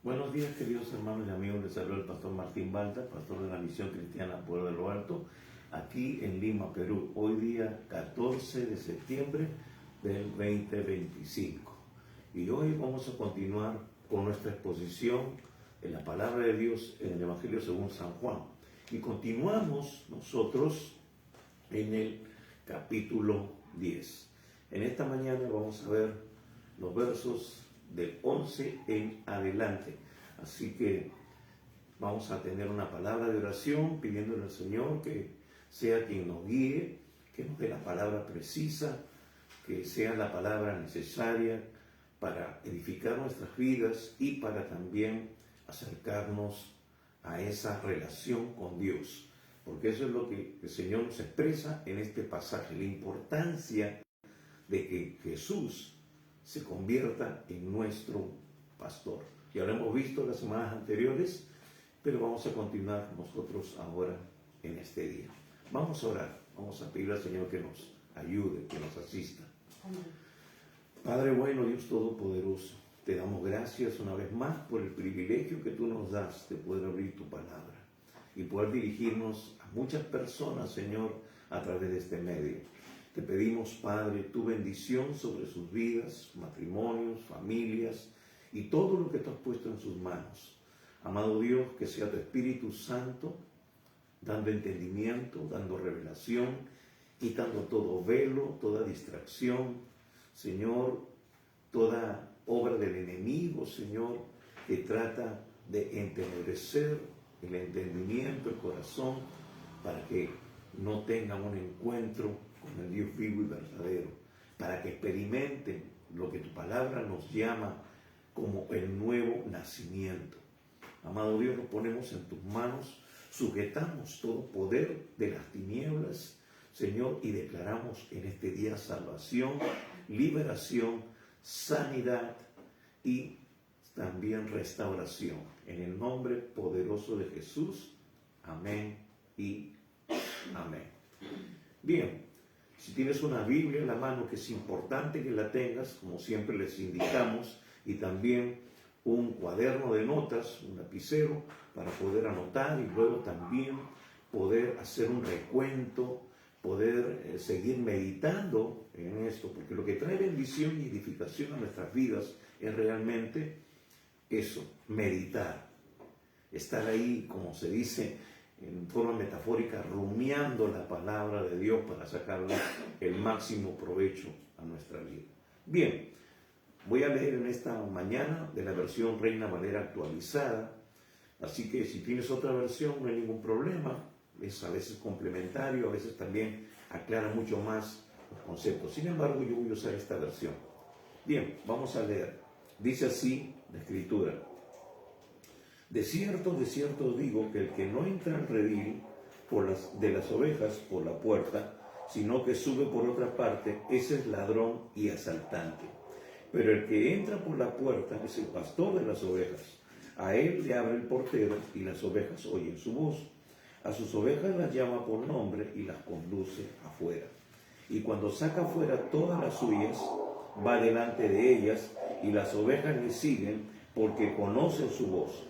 Buenos días, queridos hermanos y amigos. Les saluda el pastor Martín Balta, pastor de la Misión Cristiana Pueblo de lo Alto, aquí en Lima, Perú. Hoy día 14 de septiembre del 2025. Y hoy vamos a continuar con nuestra exposición en la palabra de Dios en el Evangelio según San Juan. Y continuamos nosotros en el capítulo 10. En esta mañana vamos a ver los versos del 11 en adelante. Así que vamos a tener una palabra de oración pidiéndole al Señor que sea quien nos guíe, que nos dé la palabra precisa, que sea la palabra necesaria para edificar nuestras vidas y para también acercarnos a esa relación con Dios. Porque eso es lo que el Señor nos expresa en este pasaje, la importancia de que Jesús se convierta en nuestro pastor. Ya lo hemos visto las semanas anteriores, pero vamos a continuar nosotros ahora en este día. Vamos a orar, vamos a pedir al Señor que nos ayude, que nos asista. Amén. Padre bueno, Dios Todopoderoso, te damos gracias una vez más por el privilegio que tú nos das de poder abrir tu palabra y poder dirigirnos a muchas personas, Señor, a través de este medio. Te pedimos, Padre, tu bendición sobre sus vidas, matrimonios, familias y todo lo que tú has puesto en sus manos. Amado Dios, que sea tu Espíritu Santo dando entendimiento, dando revelación, quitando todo velo, toda distracción, Señor, toda obra del enemigo, Señor, que trata de entenecer el entendimiento, el corazón, para que no tengan un encuentro con el Dios vivo y verdadero, para que experimenten lo que tu palabra nos llama como el nuevo nacimiento. Amado Dios, nos ponemos en tus manos, sujetamos todo poder de las tinieblas, Señor, y declaramos en este día salvación, liberación, sanidad y también restauración. En el nombre poderoso de Jesús, amén y amén. Bien, si tienes una Biblia en la mano, que es importante que la tengas, como siempre les indicamos, y también un cuaderno de notas, un lapicero, para poder anotar y luego también poder hacer un recuento, poder seguir meditando en esto, porque lo que trae bendición y edificación a nuestras vidas es realmente eso, meditar, estar ahí, como se dice en forma metafórica, rumiando la palabra de Dios para sacarle el máximo provecho a nuestra vida. Bien, voy a leer en esta mañana de la versión Reina Valera actualizada, así que si tienes otra versión no hay ningún problema, es a veces complementario, a veces también aclara mucho más los conceptos. Sin embargo, yo voy a usar esta versión. Bien, vamos a leer. Dice así la Escritura: de cierto os digo que el que no entra al redil de las ovejas por la puerta, sino que sube por otra parte, ese es ladrón y asaltante. Pero el que entra por la puerta es el pastor de las ovejas. A él le abre el portero y las ovejas oyen su voz. A sus ovejas las llama por nombre y las conduce afuera. Y cuando saca afuera todas las suyas, va delante de ellas y las ovejas le siguen porque conocen su voz.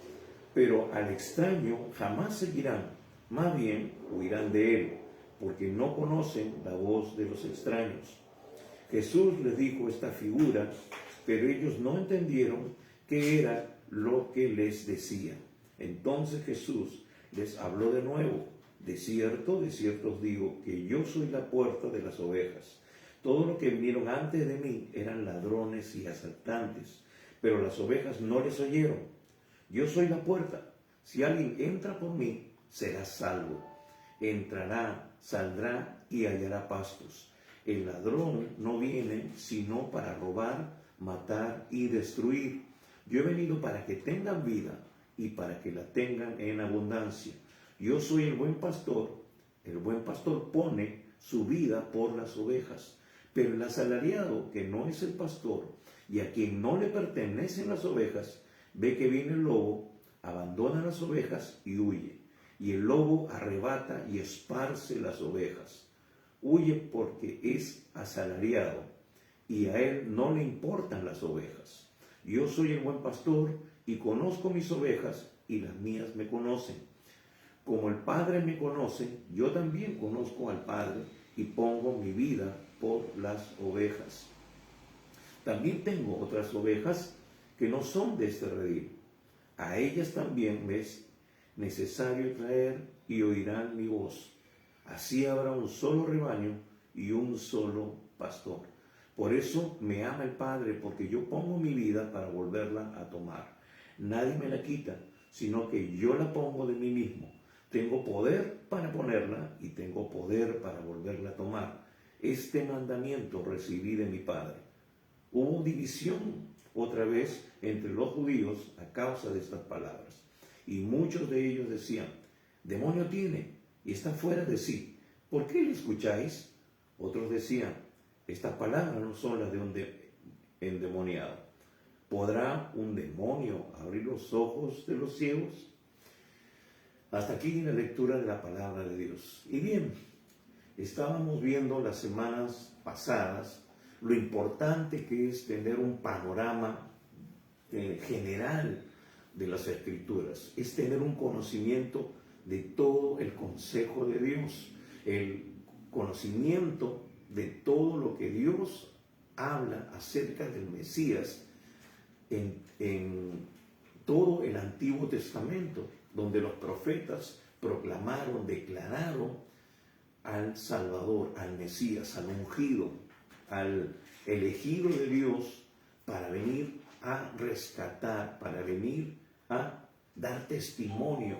Pero al extraño jamás seguirán, más bien huirán de él, porque no conocen la voz de los extraños. Jesús les dijo esta figura, pero ellos no entendieron qué era lo que les decía. Entonces Jesús les habló de nuevo: de cierto os digo que yo soy la puerta de las ovejas. Todos los que vinieron antes de mí eran ladrones y asaltantes, pero las ovejas no les oyeron. Yo soy la puerta. Si alguien entra por mí, será salvo. Entrará, saldrá y hallará pastos. El ladrón no viene sino para robar, matar y destruir. Yo he venido para que tengan vida y para que la tengan en abundancia. Yo soy el buen pastor. El buen pastor pone su vida por las ovejas. Pero el asalariado, que no es el pastor y a quien no le pertenecen las ovejas, ve que viene el lobo, abandona las ovejas y huye. Y el lobo arrebata y esparce las ovejas. Huye porque es asalariado y a él no le importan las ovejas. Yo soy el buen pastor y conozco mis ovejas y las mías me conocen. Como el Padre me conoce, yo también conozco al Padre y pongo mi vida por las ovejas. También tengo otras ovejas que no son de este redil. A ellas también me es necesario traer y oirán mi voz. Así habrá un solo rebaño y un solo pastor. Por eso me ama el Padre, porque yo pongo mi vida para volverla a tomar. Nadie me la quita, sino que yo la pongo de mí mismo. Tengo poder para ponerla y tengo poder para volverla a tomar. Este mandamiento recibí de mi Padre. Hubo división otra vez entre los judíos a causa de estas palabras. Y muchos de ellos decían, demonio tiene y está fuera de sí. ¿Por qué le escucháis? Otros decían, estas palabras no son las de un endemoniado. ¿Podrá un demonio abrir los ojos de los ciegos? Hasta aquí la lectura de la palabra de Dios. Y bien, estábamos viendo las semanas pasadas lo importante que es tener un panorama general de las Escrituras, es tener un conocimiento de todo el consejo de Dios, el conocimiento de todo lo que Dios habla acerca del Mesías en todo el Antiguo Testamento, donde los profetas proclamaron, declararon al Salvador, al Mesías, al ungido, al elegido de Dios para venir a rescatar, para venir a dar testimonio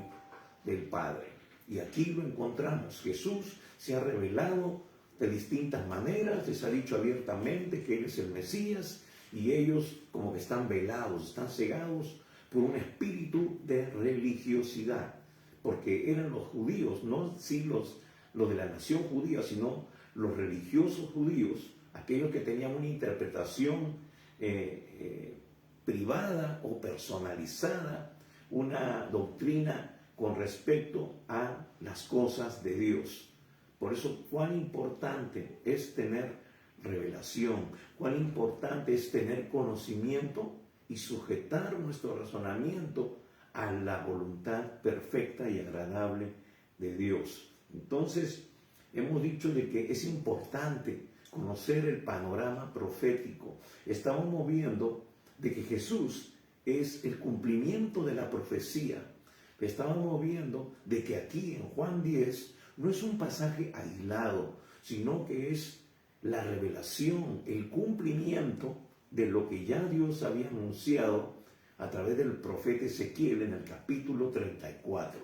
del Padre. Y aquí lo encontramos. Jesús se ha revelado de distintas maneras, les ha dicho abiertamente que Él es el Mesías, y ellos como que están velados, están cegados por un espíritu de religiosidad, porque eran los judíos, no sí los de la nación judía, sino los religiosos judíos, aquellos que tenían una interpretación privada o personalizada, una doctrina con respecto a las cosas de Dios. Por eso, cuán importante es tener revelación, cuán importante es tener conocimiento y sujetar nuestro razonamiento a la voluntad perfecta y agradable de Dios. Entonces, hemos dicho de que es importante conocer el panorama profético. Estamos viendo de que Jesús es el cumplimiento de la profecía. Estamos viendo de que aquí en Juan 10 no es un pasaje aislado, sino que es la revelación, el cumplimiento de lo que ya Dios había anunciado a través del profeta Ezequiel en el capítulo 34.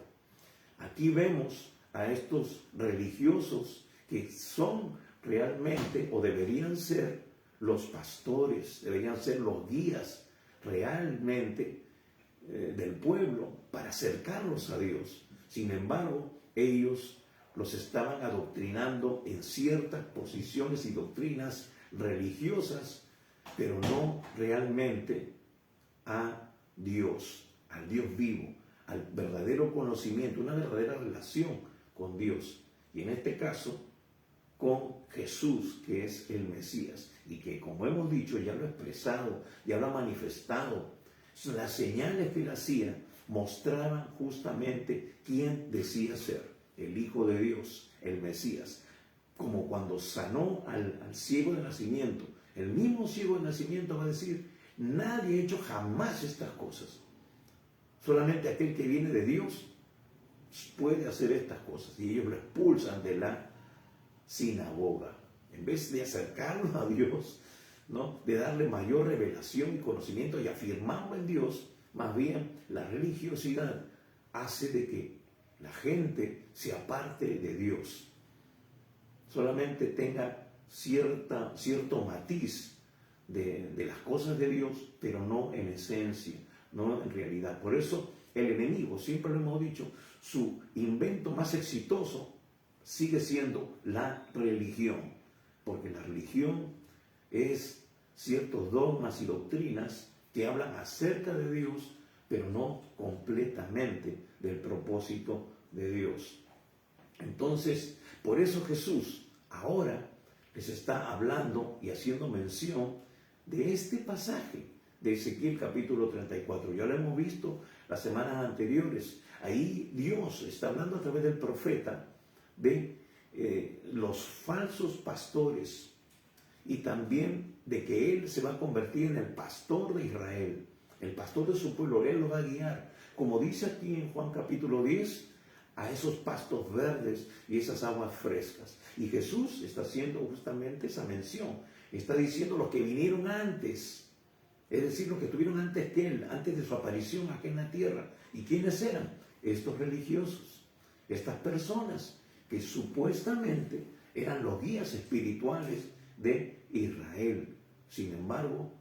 Aquí vemos a estos religiosos que son realmente o deberían ser los pastores, deberían ser los guías realmente del pueblo para acercarlos a Dios. Sin embargo, ellos los estaban adoctrinando en ciertas posiciones y doctrinas religiosas, pero no realmente a Dios, al Dios vivo, al verdadero conocimiento, una verdadera relación con Dios. Y en este caso, con Jesús, que es el Mesías, y que, como hemos dicho, ya lo ha expresado, ya lo ha manifestado. Las señales que él hacía mostraban justamente quién decía ser, el Hijo de Dios, el Mesías. Como cuando sanó al ciego de nacimiento, el mismo ciego de nacimiento va a decir, nadie ha hecho jamás estas cosas. Solamente aquel que viene de Dios puede hacer estas cosas. Y ellos lo expulsan de la sinagoga. En vez de acercarnos a Dios, ¿no?, de darle mayor revelación y conocimiento y afirmarlo en Dios, más bien la religiosidad hace de que la gente se aparte de Dios. Solamente tenga cierto matiz de las cosas de Dios, pero no en esencia, no en realidad. Por eso el enemigo, siempre lo hemos dicho, su invento más exitoso sigue siendo la religión, porque la religión es ciertos dogmas y doctrinas que hablan acerca de Dios, pero no completamente del propósito de Dios. Entonces, por eso Jesús ahora les está hablando y haciendo mención de este pasaje, de Ezequiel capítulo 34. Ya lo hemos visto las semanas anteriores. Ahí Dios está hablando a través del profeta de los falsos pastores y también de que Él se va a convertir en el pastor de Israel, el pastor de su pueblo. Él lo va a guiar, como dice aquí en Juan capítulo 10, a esos pastos verdes y esas aguas frescas. Y Jesús está haciendo justamente esa mención. Está diciendo los que vinieron antes, es decir, los que estuvieron antes que Él, antes de su aparición aquí en la tierra. ¿Y quiénes eran? Estos religiosos, estas personas que supuestamente eran los guías espirituales de Israel. Sin embargo,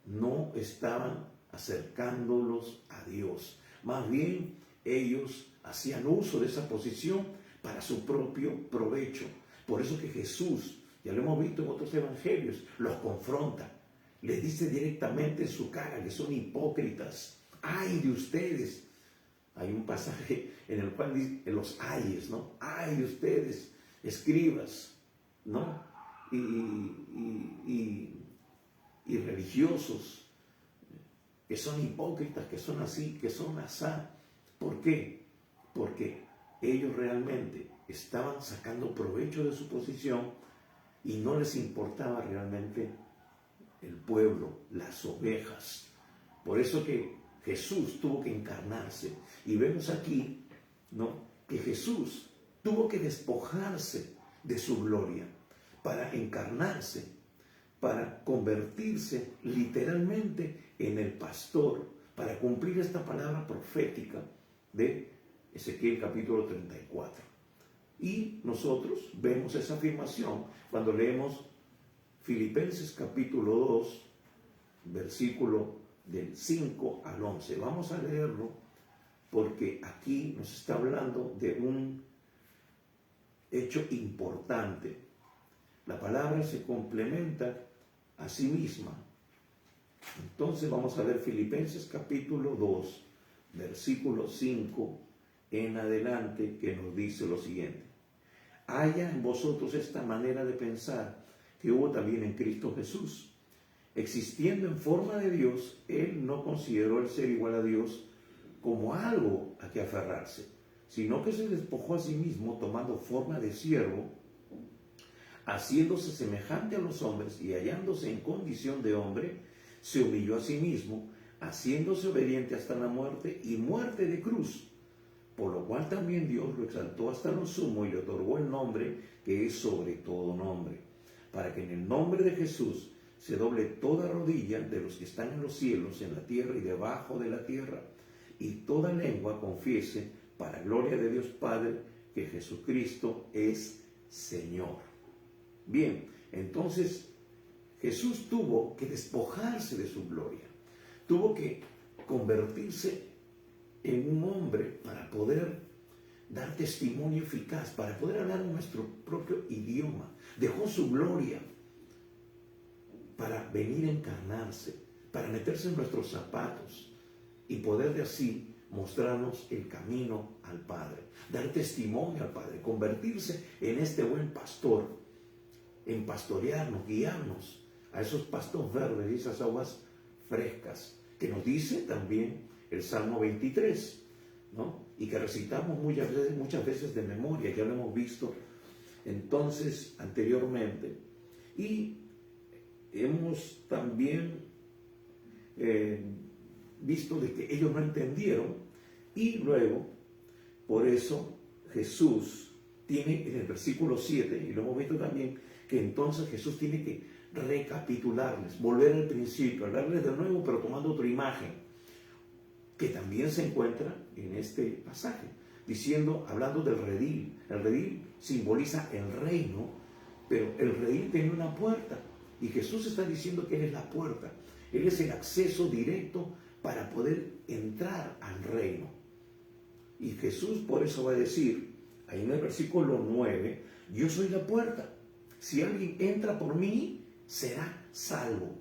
no estaban acercándolos a Dios. Más bien, ellos hacían uso de esa posición para su propio provecho. Por eso que Jesús, ya lo hemos visto en otros evangelios, los confronta. Les dice directamente en su cara que son hipócritas. ¡Ay de ustedes! Hay un pasaje en el cual dice los ayes, ¿no? ¡Ay de ustedes, escribas!, ¿no? Y religiosos, que son hipócritas, que son así, que son asá. ¿Por qué? Porque ellos realmente estaban sacando provecho de su posición y no les importaba realmente el pueblo, las ovejas. Por eso que Jesús tuvo que encarnarse. Y vemos aquí, ¿no?, que Jesús tuvo que despojarse de su gloria para encarnarse, para convertirse literalmente en el pastor, para cumplir esta palabra profética de Ezequiel capítulo 34. Y nosotros vemos esa afirmación cuando leemos Filipenses capítulo 2, versículo del 5 al 11. Vamos a leerlo porque aquí nos está hablando de un hecho importante. La palabra se complementa a sí misma. Entonces vamos a ver Filipenses capítulo 2, versículo 5 en adelante, que nos dice lo siguiente: haya en vosotros esta manera de pensar que hubo también en Cristo Jesús. Existiendo en forma de Dios, Él no consideró el ser igual a Dios como algo a que aferrarse, sino que se despojó a sí mismo, tomando forma de siervo, haciéndose semejante a los hombres y hallándose en condición de hombre, se humilló a sí mismo, haciéndose obediente hasta la muerte y muerte de cruz. Por lo cual también Dios lo exaltó hasta lo sumo y le otorgó el nombre que es sobre todo nombre, para que en el nombre de Jesús se doble toda rodilla de los que están en los cielos, en la tierra y debajo de la tierra, y toda lengua confiese, para gloria de Dios Padre, que Jesucristo es Señor. Bien, entonces Jesús tuvo que despojarse de su gloria, tuvo que convertirse en un hombre para poder dar testimonio eficaz, para poder hablar en nuestro propio idioma. Dejó su gloria para venir a encarnarse, para meterse en nuestros zapatos y poder de así mostrarnos el camino al Padre, dar testimonio al Padre, convertirse en este buen pastor, en pastorearnos, guiarnos a esos pastos verdes y esas aguas frescas, que nos dice también el Salmo 23, ¿no? Y que recitamos muchas veces de memoria, ya lo hemos visto entonces anteriormente. Y hemos también visto de que ellos no entendieron, y luego, por eso Jesús tiene en el versículo 7, y lo hemos visto también, que entonces Jesús tiene que recapitularles, volver al principio, hablarles de nuevo, pero tomando otra imagen, que también se encuentra en este pasaje, hablando del redil. El redil simboliza el reino, pero el redil tiene una puerta, y Jesús está diciendo que Él es la puerta, Él es el acceso directo para poder entrar al reino. Y Jesús por eso va a decir, ahí en el versículo 9, yo soy la puerta, si alguien entra por mí, será salvo.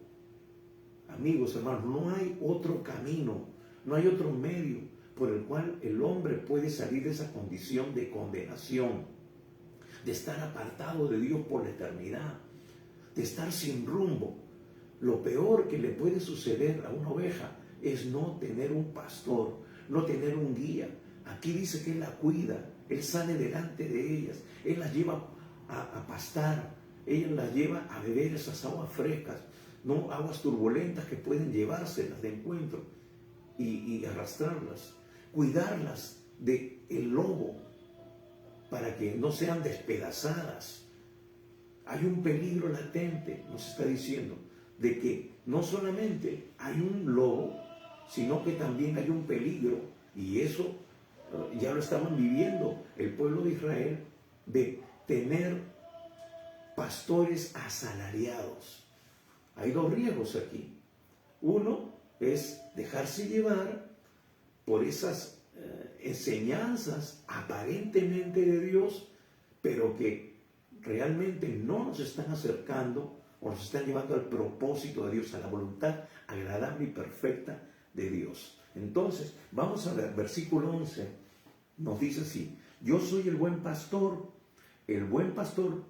Amigos, hermanos, no hay otro camino, no hay otro medio por el cual el hombre puede salir de esa condición de condenación, de estar apartado de Dios por la eternidad, de estar sin rumbo. lo peor que le puede suceder a una oveja es no tener un pastor, no tener un guía. Aquí dice que Él la cuida, Él sale delante de ellas, Él las lleva a pastar, Él las lleva a beber esas aguas frescas, no aguas turbulentas que pueden llevárselas de encuentro y arrastrarlas, cuidarlas del lobo para que no sean despedazadas. Hay un peligro latente, nos está diciendo, de que no solamente hay un lobo, sino que también hay un peligro, y eso ya lo estaban viviendo el pueblo de Israel, de tener pastores asalariados. Hay dos riesgos aquí. Uno es dejarse llevar por esas enseñanzas aparentemente de Dios, pero que realmente no nos están acercando o nos están llevando al propósito de Dios, a la voluntad agradable y perfecta de Dios. Entonces, vamos a ver, versículo 11, nos dice así: yo soy el buen pastor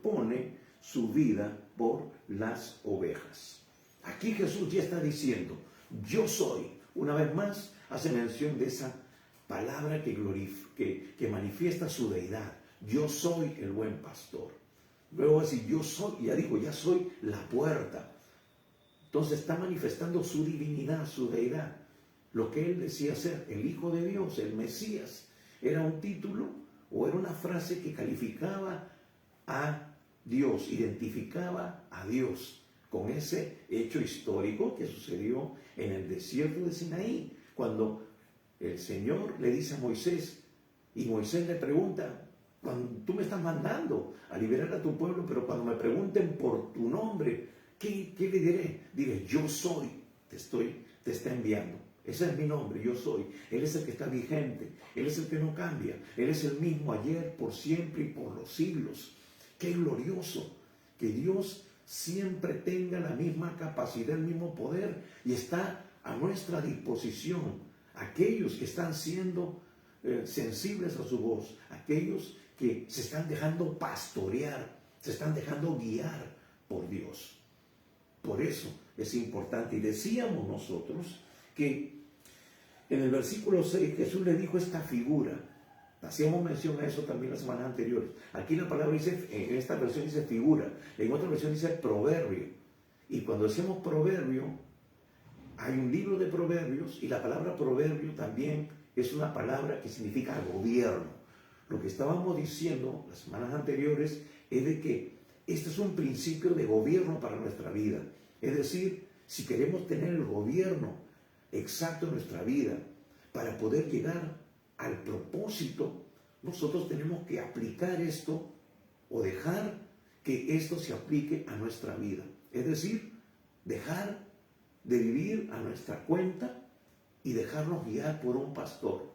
pone su vida por las ovejas. Aquí Jesús ya está diciendo, yo soy. Una vez más, hace mención de esa palabra que manifiesta su deidad. Yo soy el buen pastor. Luego así, yo soy, ya digo, ya soy la puerta. Entonces está manifestando su divinidad, su deidad. Lo que él decía ser el Hijo de Dios, el Mesías, era un título o era una frase que calificaba a Dios, identificaba a Dios con ese hecho histórico que sucedió en el desierto de Sinaí, cuando el Señor le dice a Moisés, y Moisés le pregunta, cuando tú me estás mandando a liberar a tu pueblo, pero cuando me pregunten por tu nombre, ¿qué le diré? Dile, yo soy, te está enviando. Ese es mi nombre, yo soy. Él es el que está vigente, Él es el que no cambia, Él es el mismo ayer, por siempre y por los siglos. Qué glorioso que Dios siempre tenga la misma capacidad, el mismo poder, y está a nuestra disposición. Aquellos que están siendo sensibles a su voz, aquellos que se están dejando pastorear, se están dejando guiar por Dios. Por eso es importante. Y decíamos nosotros que en el versículo 6 Jesús le dijo esta figura. Hacíamos mención a eso también las semanas anteriores. Aquí la palabra dice, en esta versión dice figura, en otra versión dice proverbio. Y cuando decimos proverbio, hay un libro de proverbios, y la palabra proverbio también es una palabra que significa gobierno. Lo que estábamos diciendo las semanas anteriores es de que este es un principio de gobierno para nuestra vida. Es decir, si queremos tener el gobierno exacto en nuestra vida para poder llegar al propósito, nosotros tenemos que aplicar esto o dejar que esto se aplique a nuestra vida. Es decir, dejar de vivir a nuestra cuenta y dejarnos guiar por un pastor,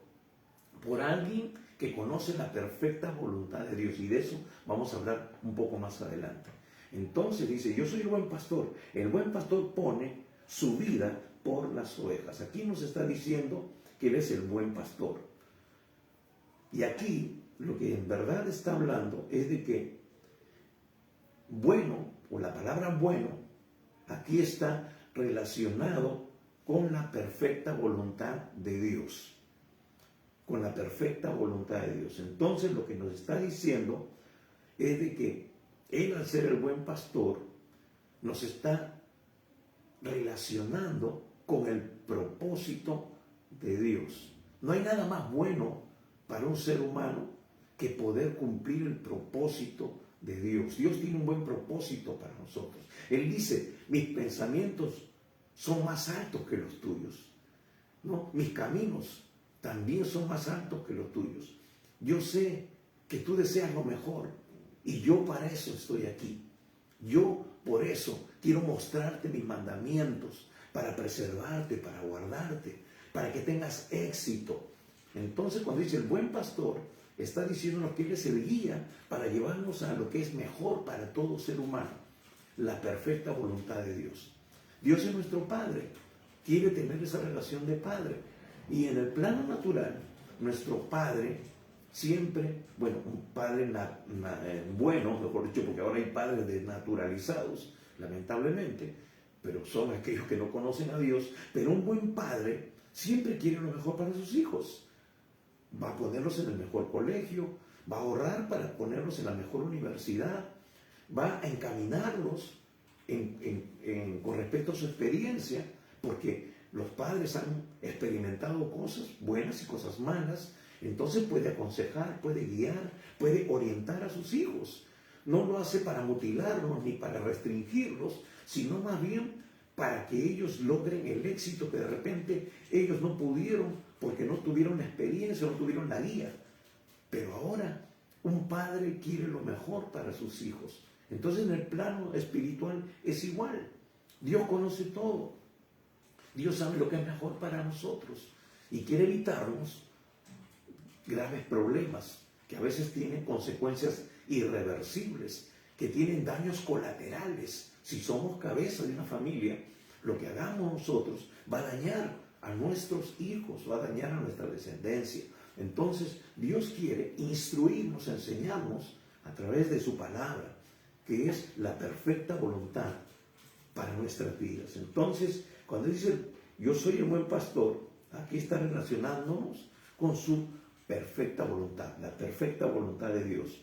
por alguien que conoce la perfecta voluntad de Dios. Y de eso vamos a hablar un poco más adelante. Entonces dice, yo soy el buen pastor. El buen pastor pone su vida por las ovejas. Aquí nos está diciendo que Él es el buen pastor. Y aquí lo que en verdad está hablando es de que bueno, o la palabra bueno, aquí está relacionado con la perfecta voluntad de Dios. Con la perfecta voluntad de Dios. Entonces lo que nos está diciendo es de que Él, al ser el buen pastor, nos está relacionando con el propósito de Dios. No hay nada más bueno para un ser humano que poder cumplir el propósito de Dios. Dios tiene un buen propósito para nosotros. Él dice, mis pensamientos son más altos que los tuyos. ¿No? Mis caminos también son más altos que los tuyos. Yo sé que tú deseas lo mejor y yo para eso estoy aquí. Yo por eso quiero mostrarte mis mandamientos, para preservarte, para guardarte, para que tengas éxito. Entonces cuando dice el buen pastor, está diciéndonos que Él es el guía para llevarnos a lo que es mejor para todo ser humano, la perfecta voluntad de Dios. Dios es nuestro Padre, quiere tener esa relación de Padre. Y en el plano natural, nuestro Padre siempre, bueno, un Padre bueno, mejor dicho, porque ahora hay padres desnaturalizados, lamentablemente, pero son aquellos que no conocen a Dios. Pero un buen padre siempre quiere lo mejor para sus hijos. Va a ponerlos en el mejor colegio, va a ahorrar para ponerlos en la mejor universidad, va a encaminarlos con respecto a su experiencia, porque los padres han experimentado cosas buenas y cosas malas. Entonces puede aconsejar, puede guiar, puede orientar a sus hijos. No lo hace para mutilarlos ni para restringirlos, sino más bien para que ellos logren el éxito que de repente ellos no pudieron porque no tuvieron la experiencia, no tuvieron la guía. Pero ahora un padre quiere lo mejor para sus hijos. Entonces en el plano espiritual es igual. Dios conoce todo. Dios sabe lo que es mejor para nosotros y quiere evitarnos graves problemas que a veces tienen consecuencias irreversibles, que tienen daños colaterales. Si somos cabeza de una familia, lo que hagamos nosotros va a dañar a nuestros hijos, va a dañar a nuestra descendencia. Entonces Dios quiere instruirnos, enseñarnos a través de su palabra, que es la perfecta voluntad para nuestras vidas. Entonces, cuando dice yo soy el buen pastor, aquí está relacionándonos con su perfecta voluntad, la perfecta voluntad de Dios.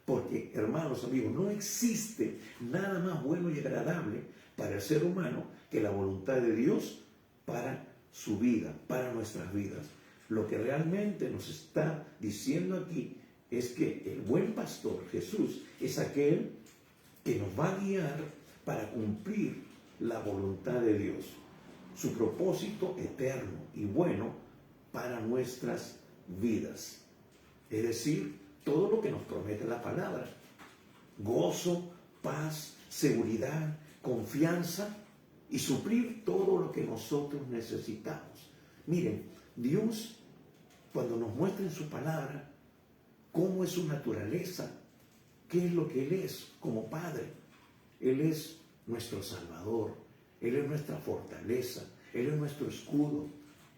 Porque, hermanos, amigos, no existe nada más bueno y agradable para el ser humano que la voluntad de Dios para su vida, para nuestras vidas. Lo que realmente nos está diciendo aquí es que el buen pastor, Jesús, es aquel que nos va a guiar para cumplir la voluntad de Dios, su propósito eterno y bueno para nuestras vidas. Es decir, todo lo que nos promete la palabra: gozo, paz, seguridad, confianza y suplir todo lo que nosotros necesitamos. Miren, Dios, cuando nos muestra en su palabra cómo es su naturaleza, qué es lo que Él es como Padre, Él es nuestro Salvador, Él es nuestra fortaleza, Él es nuestro escudo,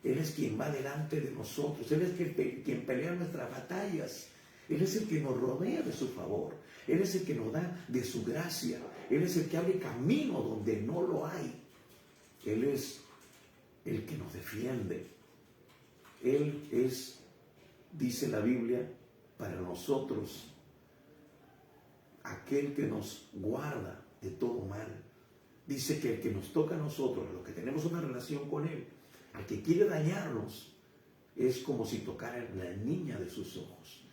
Él es quien va delante de nosotros, Él es quien pelea nuestras batallas, Él es el que nos rodea de su favor, Él es el que nos da de su gracia, Él es el que abre camino donde no lo hay, Él es el que nos defiende, Él es, dice la Biblia, para nosotros aquel que nos guarda de todo mal. Dice que el que nos toca a nosotros, a los que tenemos una relación con Él, al que quiere dañarnos, es como si tocara la niña de sus ojos.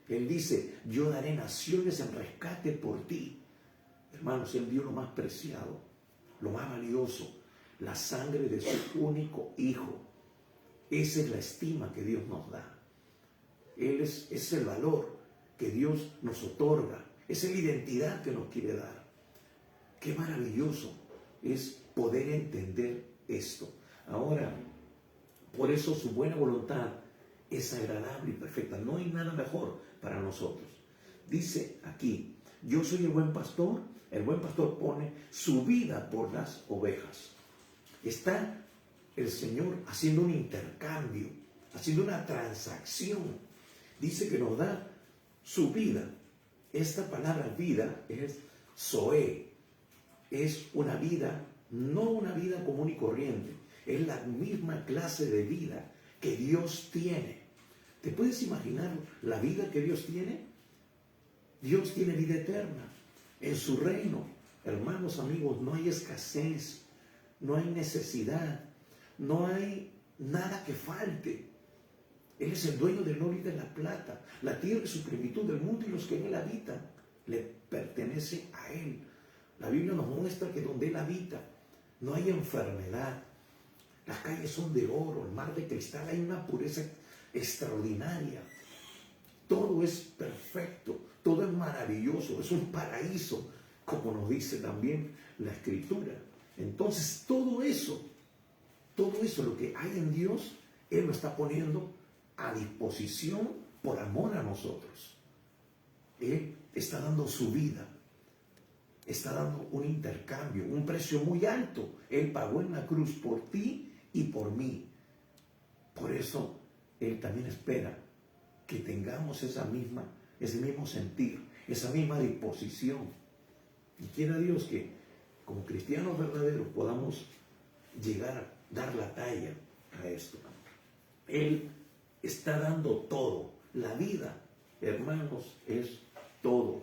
Él dice: yo daré naciones en rescate por ti. Hermanos, Él dio lo más preciado, lo más valioso, la sangre de su único Hijo. Esa es la estima que Dios nos da. Es el valor que Dios nos otorga. Esa es la identidad que nos quiere dar. Qué maravilloso es poder entender esto. Ahora, por eso su buena voluntad es agradable y perfecta. No hay nada mejor para nosotros. Dice aquí: yo soy el buen pastor. El buen pastor pone su vida por las ovejas. Está el Señor haciendo un intercambio, haciendo una transacción. Dice que nos da su vida. Esta palabra vida es zoe. Es una vida, no una vida común y corriente. Es la misma clase de vida que Dios tiene. ¿Te puedes imaginar la vida que Dios tiene? Dios tiene vida eterna. En su reino, hermanos, amigos, no hay escasez, no hay necesidad, no hay nada que falte. Él es el dueño del oro y de la plata. La tierra y su plenitud, del mundo y los que en él habitan, le pertenece a Él. La Biblia nos muestra que donde Él habita no hay enfermedad. Las calles son de oro, el mar de cristal, hay una pureza extraordinaria. Todo es perfecto, todo es maravilloso, es un paraíso, como nos dice también la Escritura. Entonces, todo eso, lo que hay en Dios, Él lo está poniendo a disposición por amor a nosotros. Él está dando su vida, está dando un intercambio, un precio muy alto. Él pagó en la cruz por ti y por mí. Por eso Él también espera que tengamos ese mismo sentir, esa misma disposición. Y quiera Dios que como cristianos verdaderos podamos llegar a dar la talla a esto. Él está dando todo. La vida, hermanos, es todo.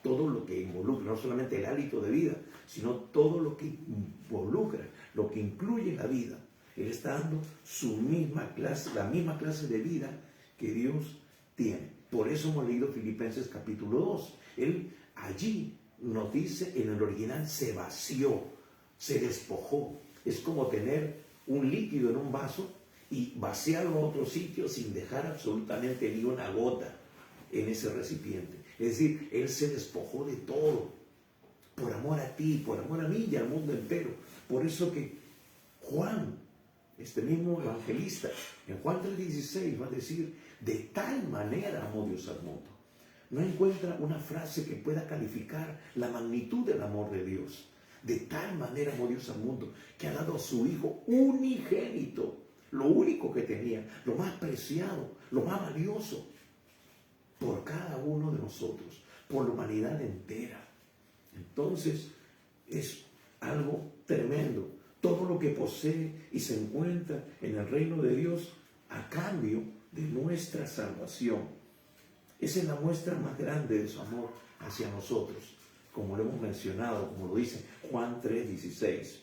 Todo lo que involucra, no solamente el hálito de vida, sino todo lo que involucra, lo que incluye la vida. Él está dando su misma clase, la misma clase de vida que Dios tiene. Por eso hemos leído Filipenses capítulo 2. Él allí nos dice, en el original, se vació, se despojó. Es como tener un líquido en un vaso y vaciarlo a otro sitio sin dejar absolutamente ni una gota en ese recipiente. Es decir, Él se despojó de todo, por amor a ti, por amor a mí y al mundo entero. Por eso que Juan, este mismo evangelista, en Juan 3:16 va a decir, de tal manera amó Dios al mundo. No encuentra una frase que pueda calificar la magnitud del amor de Dios. De tal manera amó Dios al mundo, que ha dado a su Hijo unigénito, lo único que tenía, lo más preciado, lo más valioso, por cada uno de nosotros, por la humanidad entera. Entonces, es algo tremendo. Todo lo que posee y se encuentra en el reino de Dios a cambio de nuestra salvación. Esa es la muestra más grande de su amor hacia nosotros, como lo hemos mencionado, como lo dice Juan 3:16.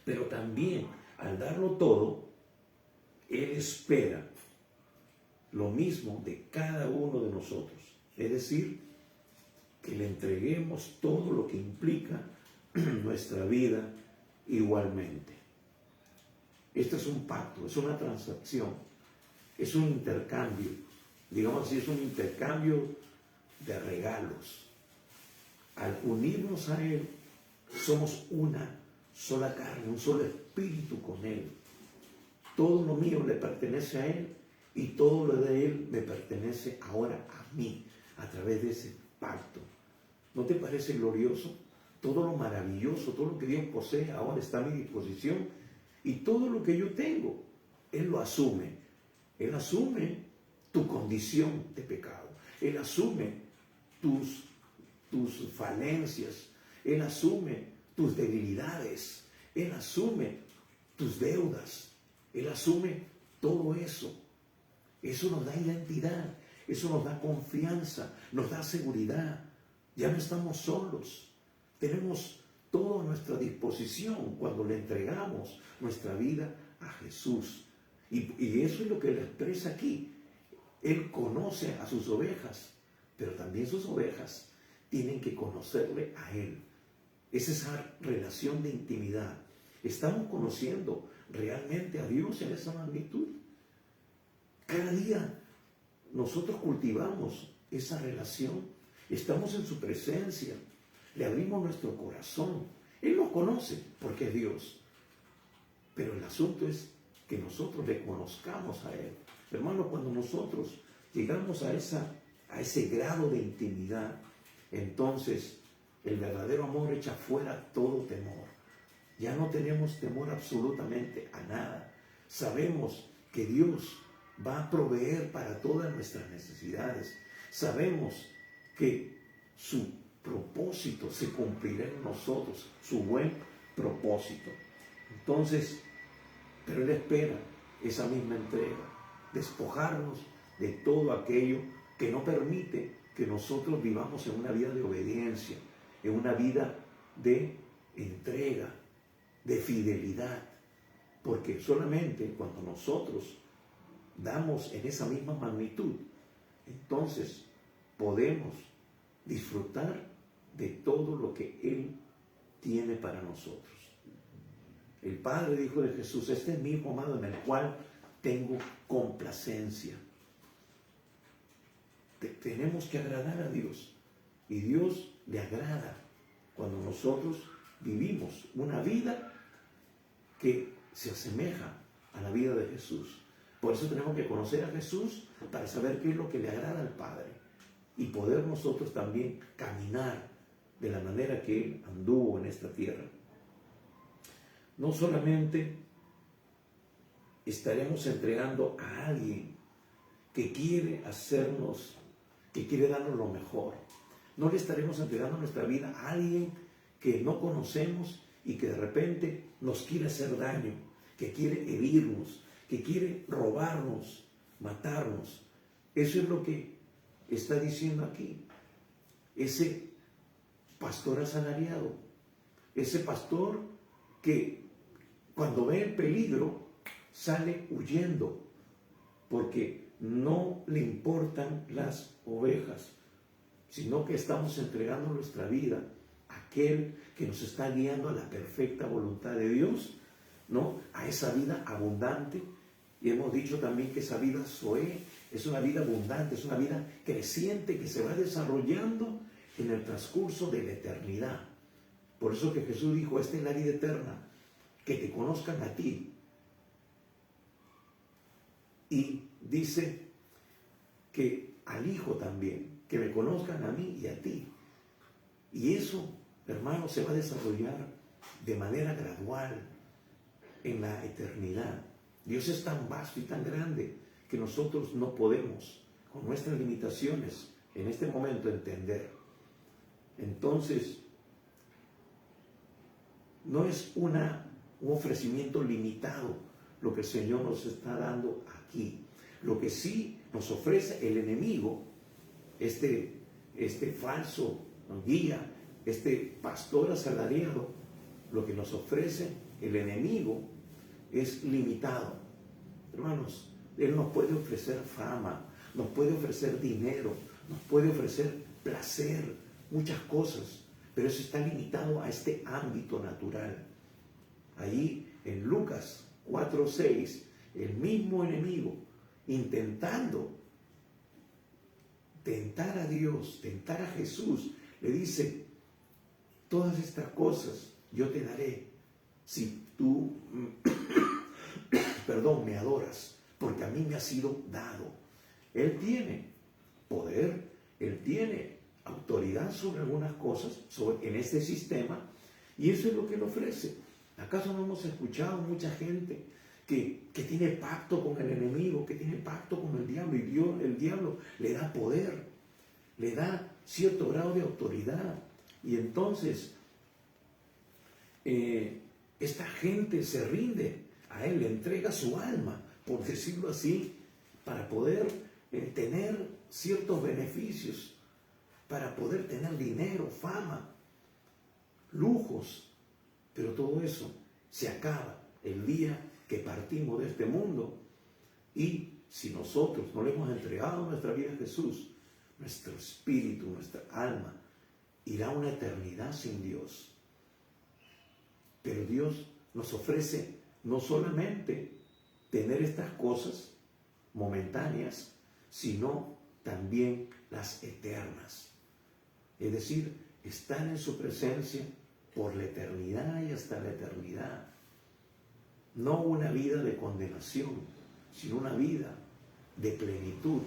Pero también, al darlo todo, Él espera lo mismo de cada uno de nosotros. Es decir, que le entreguemos todo lo que implica nuestra vida igualmente. Esto es un pacto, es una transacción, es un intercambio, digamos así, es un intercambio de regalos. Al unirnos a Él, somos una sola carne, un solo espíritu con Él. Todo lo mío le pertenece a Él y todo lo de Él me pertenece ahora a mí, a través de ese pacto. ¿No te parece glorioso? Todo lo maravilloso, todo lo que Dios posee ahora está a mi disposición y todo lo que yo tengo, Él lo asume. Él asume tu condición de pecado. Él asume tus falencias. Él asume tus debilidades. Él asume tus deudas. Él asume todo eso. Eso nos da identidad. Eso nos da confianza. Nos da seguridad. Ya no estamos solos. Tenemos todo a nuestra disposición cuando le entregamos nuestra vida a Jesús. Y eso es lo que Él expresa aquí. Él conoce a sus ovejas, pero también sus ovejas tienen que conocerle a Él. Es esa relación de intimidad. Estamos conociendo realmente a Dios en esa magnitud. Cada día nosotros cultivamos esa relación. Estamos en su presencia. Le abrimos nuestro corazón. Él nos conoce porque es Dios. Pero el asunto es que nosotros le conozcamos a Él. Hermano, cuando nosotros llegamos a ese grado de intimidad, entonces el verdadero amor echa fuera todo temor. Ya no tenemos temor absolutamente a nada. Sabemos que Dios va a proveer para todas nuestras necesidades. Sabemos que su propósito se cumplirá en nosotros, su buen propósito. Entonces, pero Él espera esa misma entrega, despojarnos de todo aquello que no permite que nosotros vivamos en una vida de obediencia, en una vida de entrega, de fidelidad, porque solamente cuando nosotros damos en esa misma magnitud, entonces podemos disfrutar de todo lo que Él tiene para nosotros. El Padre dijo de Jesús: este es mi Hijo amado en el cual tengo complacencia. Tenemos que agradar a Dios y Dios le agrada cuando nosotros vivimos una vida que se asemeja a la vida de Jesús. Por eso tenemos que conocer a Jesús para saber qué es lo que le agrada al Padre y poder nosotros también caminar de la manera que Él anduvo en esta tierra. No solamente estaremos entregando a alguien que quiere hacernos, que quiere darnos lo mejor. No le estaremos entregando nuestra vida a alguien que no conocemos y que de repente nos quiere hacer daño, que quiere herirnos, que quiere robarnos, matarnos. Eso es lo que está diciendo aquí. Ese pastor asalariado, ese pastor que cuando ve el peligro sale huyendo porque no le importan las ovejas, sino que estamos entregando nuestra vida a aquel que nos está guiando a la perfecta voluntad de Dios, ¿no? A esa vida abundante. Y hemos dicho también que esa vida Zoe es una vida abundante, es una vida creciente que se va desarrollando en el transcurso de la eternidad. Por eso que Jesús dijo, esta es la vida eterna, que te conozcan a ti. Y dice que al Hijo también, que me conozcan a mí y a ti. Y eso, hermanos, se va a desarrollar de manera gradual en la eternidad. Dios es tan vasto y tan grande que nosotros no podemos, con nuestras limitaciones, en este momento entender. Entonces, no es un ofrecimiento limitado lo que el Señor nos está dando aquí. Lo que sí nos ofrece el enemigo, este falso guía, este pastor asalariado, lo que nos ofrece el enemigo es limitado. Hermanos, él nos puede ofrecer fama, nos puede ofrecer dinero, nos puede ofrecer placer, muchas cosas, pero eso está limitado a este ámbito natural. Ahí en Lucas 4:6, el mismo enemigo intentando tentar a Dios, tentar a Jesús, le dice, todas estas cosas yo te daré si tú, me adoras, porque a mí me ha sido dado. Él tiene poder, él tiene autoridad sobre algunas cosas, en este sistema, y eso es lo que él ofrece. ¿Acaso no hemos escuchado mucha gente que tiene pacto con el enemigo, que tiene pacto con el diablo, y el diablo le da poder, le da cierto grado de autoridad, y entonces esta gente se rinde a él, le entrega su alma, por decirlo así, para poder tener ciertos beneficios, para poder tener dinero, fama, lujos, pero todo eso se acaba el día que partimos de este mundo. Y si nosotros no le hemos entregado nuestra vida a Jesús, nuestro espíritu, nuestra alma, irá a una eternidad sin Dios. Pero Dios nos ofrece no solamente tener estas cosas momentáneas, sino también las eternas. Es decir, estar en su presencia por la eternidad y hasta la eternidad. No una vida de condenación, sino una vida de plenitud.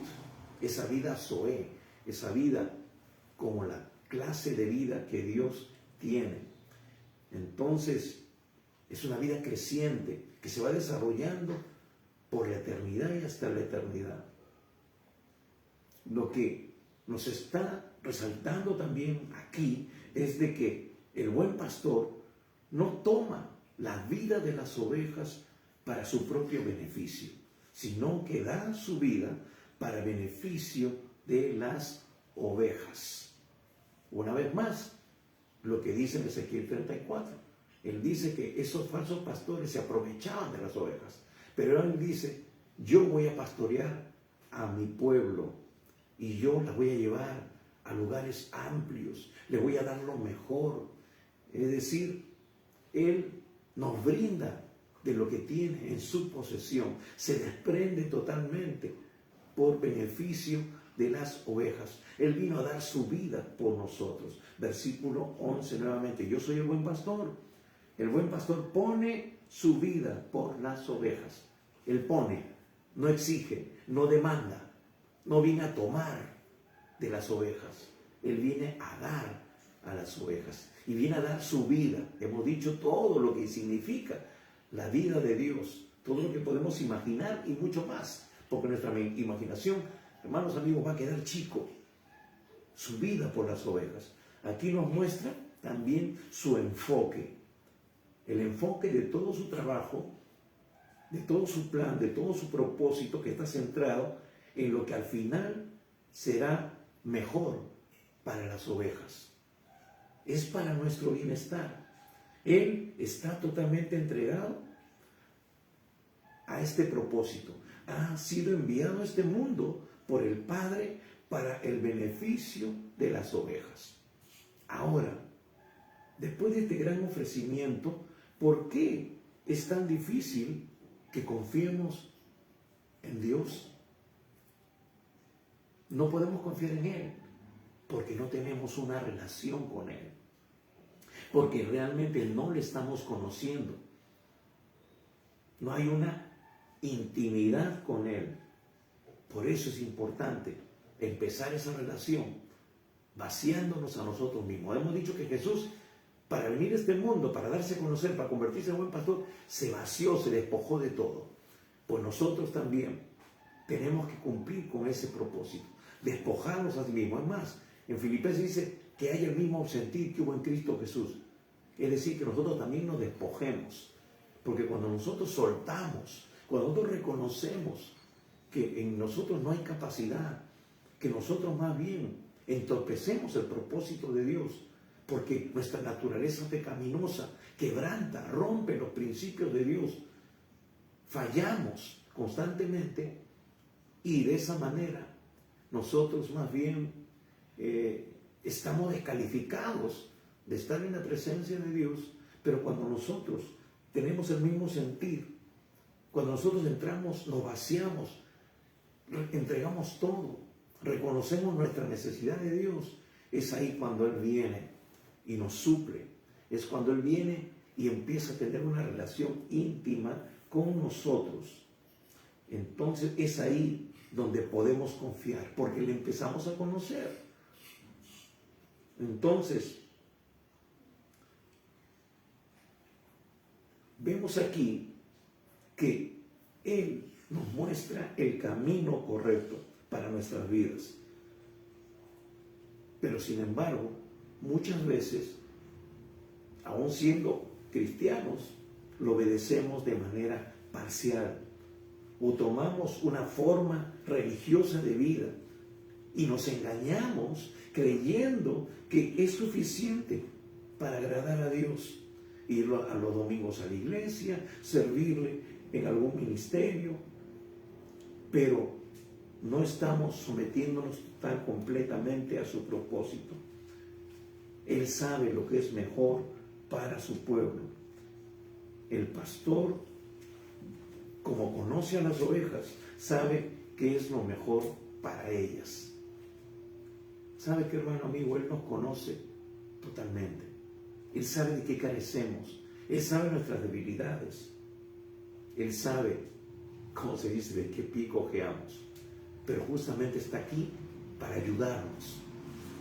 Esa vida Zoe, esa vida como la clase de vida que Dios tiene. Entonces, es una vida creciente que se va desarrollando por la eternidad y hasta la eternidad. Lo que nos está resaltando también aquí es de que el buen pastor no toma la vida de las ovejas para su propio beneficio, sino que da su vida para beneficio de las ovejas. Una vez más, lo que dice en Ezequiel 34. Él dice que esos falsos pastores se aprovechaban de las ovejas, pero él dice, yo voy a pastorear a mi pueblo y yo las voy a llevar a lugares amplios, le voy a dar lo mejor. Es decir, él nos brinda de lo que tiene en su posesión, se desprende totalmente por beneficio de las ovejas. Él vino a dar su vida por nosotros. Versículo 11 nuevamente, yo soy el buen pastor. El buen pastor pone su vida por las ovejas. Él pone, no exige, no demanda, no viene a tomar de las ovejas. Él viene a dar a las ovejas y viene a dar su vida. Hemos dicho todo lo que significa la vida de Dios, todo lo que podemos imaginar y mucho más, porque nuestra imaginación, hermanos amigos, va a quedar chico. Su vida por las ovejas. Aquí nos muestra también su enfoque. El enfoque de todo su trabajo, de todo su plan, de todo su propósito, que está centrado en lo que al final será mejor para las ovejas. Es para nuestro bienestar. Él está totalmente entregado a este propósito. Ha sido enviado a este mundo por el Padre para el beneficio de las ovejas. Ahora, después de este gran ofrecimiento, ¿por qué es tan difícil que confiemos en Dios? No podemos confiar en Él porque no tenemos una relación con Él, porque realmente no le estamos conociendo. No hay una intimidad con Él. Por eso es importante empezar esa relación vaciándonos a nosotros mismos. Hemos dicho que Jesús, para venir a este mundo, para darse a conocer, para convertirse en buen pastor, se vació, se despojó de todo. Pues nosotros también tenemos que cumplir con ese propósito, despojarnos a sí mismos. Es más, en Filipenses dice que hay el mismo sentir que hubo en Cristo Jesús. Es decir, que nosotros también nos despojemos. Porque cuando nosotros soltamos, cuando nosotros reconocemos que en nosotros no hay capacidad, que nosotros más bien entorpecemos el propósito de Dios, porque nuestra naturaleza pecaminosa quebranta, rompe los principios de Dios, fallamos constantemente y de esa manera nosotros más bien estamos descalificados de estar en la presencia de Dios. Pero cuando nosotros tenemos el mismo sentir, cuando nosotros entramos, nos vaciamos, entregamos todo, reconocemos nuestra necesidad de Dios, es ahí cuando Él viene y nos suple. Es cuando Él viene y empieza a tener una relación íntima con nosotros. Entonces es ahí donde podemos confiar, porque le empezamos a conocer. Entonces, vemos aquí que Él nos muestra el camino correcto para nuestras vidas. Pero sin embargo, muchas veces, aun siendo cristianos, lo obedecemos de manera parcial o tomamos una forma religiosa de vida y nos engañamos creyendo que es suficiente para agradar a Dios. Ir a los domingos a la iglesia, servirle en algún ministerio, pero no estamos sometiéndonos tan completamente a su propósito. Él sabe lo que es mejor para su pueblo. El pastor, como conoce a las ovejas, sabe qué es lo mejor para ellas. ¿Sabe qué, hermano amigo? Él nos conoce totalmente. Él sabe de qué carecemos. Él sabe nuestras debilidades. Él sabe, como se dice, de qué pie cojeamos. Pero justamente está aquí para ayudarnos,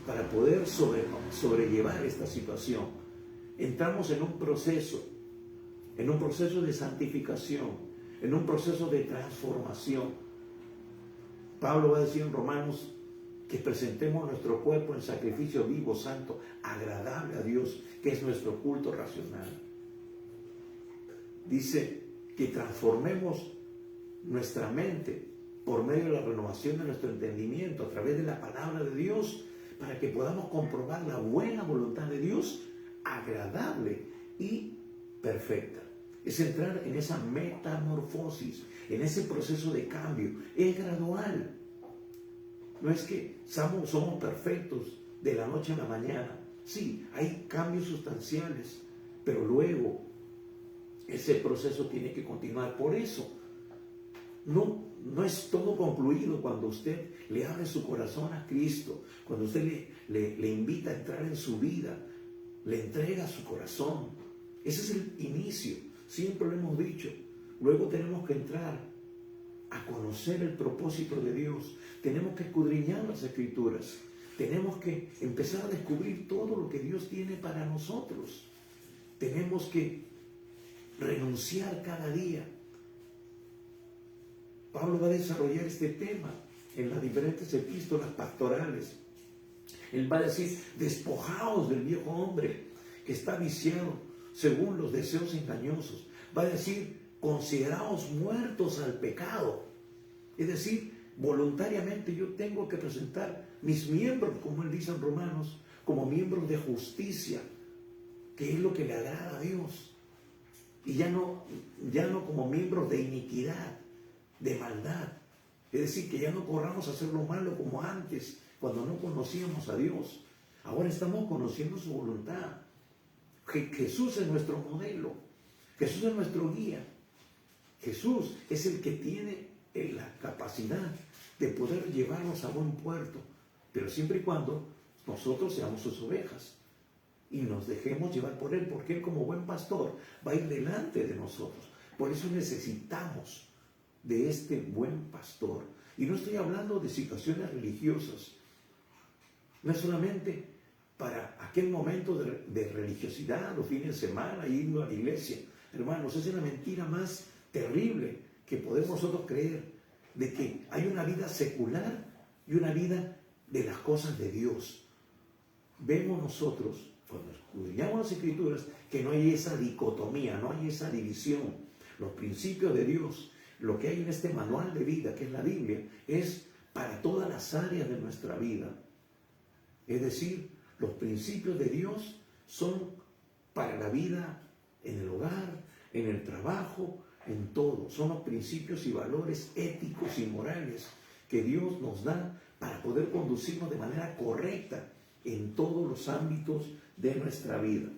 para poder sobrellevar esta situación. Entramos en un proceso de santificación, en un proceso de transformación. Pablo va a decir en Romanos que presentemos nuestro cuerpo en sacrificio vivo, santo, agradable a Dios, que es nuestro culto racional. Dice que transformemos nuestra mente por medio de la renovación de nuestro entendimiento a través de la palabra de Dios, para que podamos comprobar la buena voluntad de Dios, agradable y perfecta. Es entrar en esa metamorfosis, en ese proceso de cambio. Es gradual. No es que somos perfectos de la noche a la mañana. Sí, hay cambios sustanciales, pero luego ese proceso tiene que continuar. Por eso, no es todo concluido cuando usted le abre su corazón a Cristo, cuando usted le invita a entrar en su vida, le entrega su corazón. Ese es el inicio, siempre lo hemos dicho. Luego tenemos que entrar a conocer el propósito de Dios. Tenemos que escudriñar las Escrituras. Tenemos que empezar a descubrir todo lo que Dios tiene para nosotros. Tenemos que renunciar cada día. Pablo va a desarrollar este tema en las diferentes epístolas pastorales. Él va a decir, despojaos del viejo hombre que está viciado según los deseos engañosos. Va a decir, consideraos muertos al pecado. Es decir, voluntariamente yo tengo que presentar mis miembros, como él dice en Romanos, como miembros de justicia, que es lo que le agrada a Dios. Y ya no como miembros de iniquidad, de maldad. Es decir, que ya no corramos a hacer lo malo como antes, cuando no conocíamos a Dios. Ahora estamos conociendo su voluntad. Jesús es nuestro modelo. Jesús es nuestro guía. Jesús es el que tiene la capacidad de poder llevarnos a buen puerto, pero siempre y cuando nosotros seamos sus ovejas y nos dejemos llevar por Él, porque Él como buen pastor va a ir delante de nosotros. Por eso necesitamos de este buen pastor. Y no estoy hablando de situaciones religiosas. No es solamente para aquel momento de religiosidad, los fines de semana, yendo a la iglesia. Hermanos, esa es la mentira más terrible que podemos nosotros creer, de que hay una vida secular y una vida de las cosas de Dios. Vemos nosotros, cuando escudriñamos las Escrituras, que no hay esa dicotomía, no hay esa división. Los principios de Dios, lo que hay en este manual de vida, que es la Biblia, es para todas las áreas de nuestra vida. Es decir, los principios de Dios son para la vida en el hogar, en el trabajo, en todo. Son los principios y valores éticos y morales que Dios nos da para poder conducirnos de manera correcta en todos los ámbitos de nuestra vida.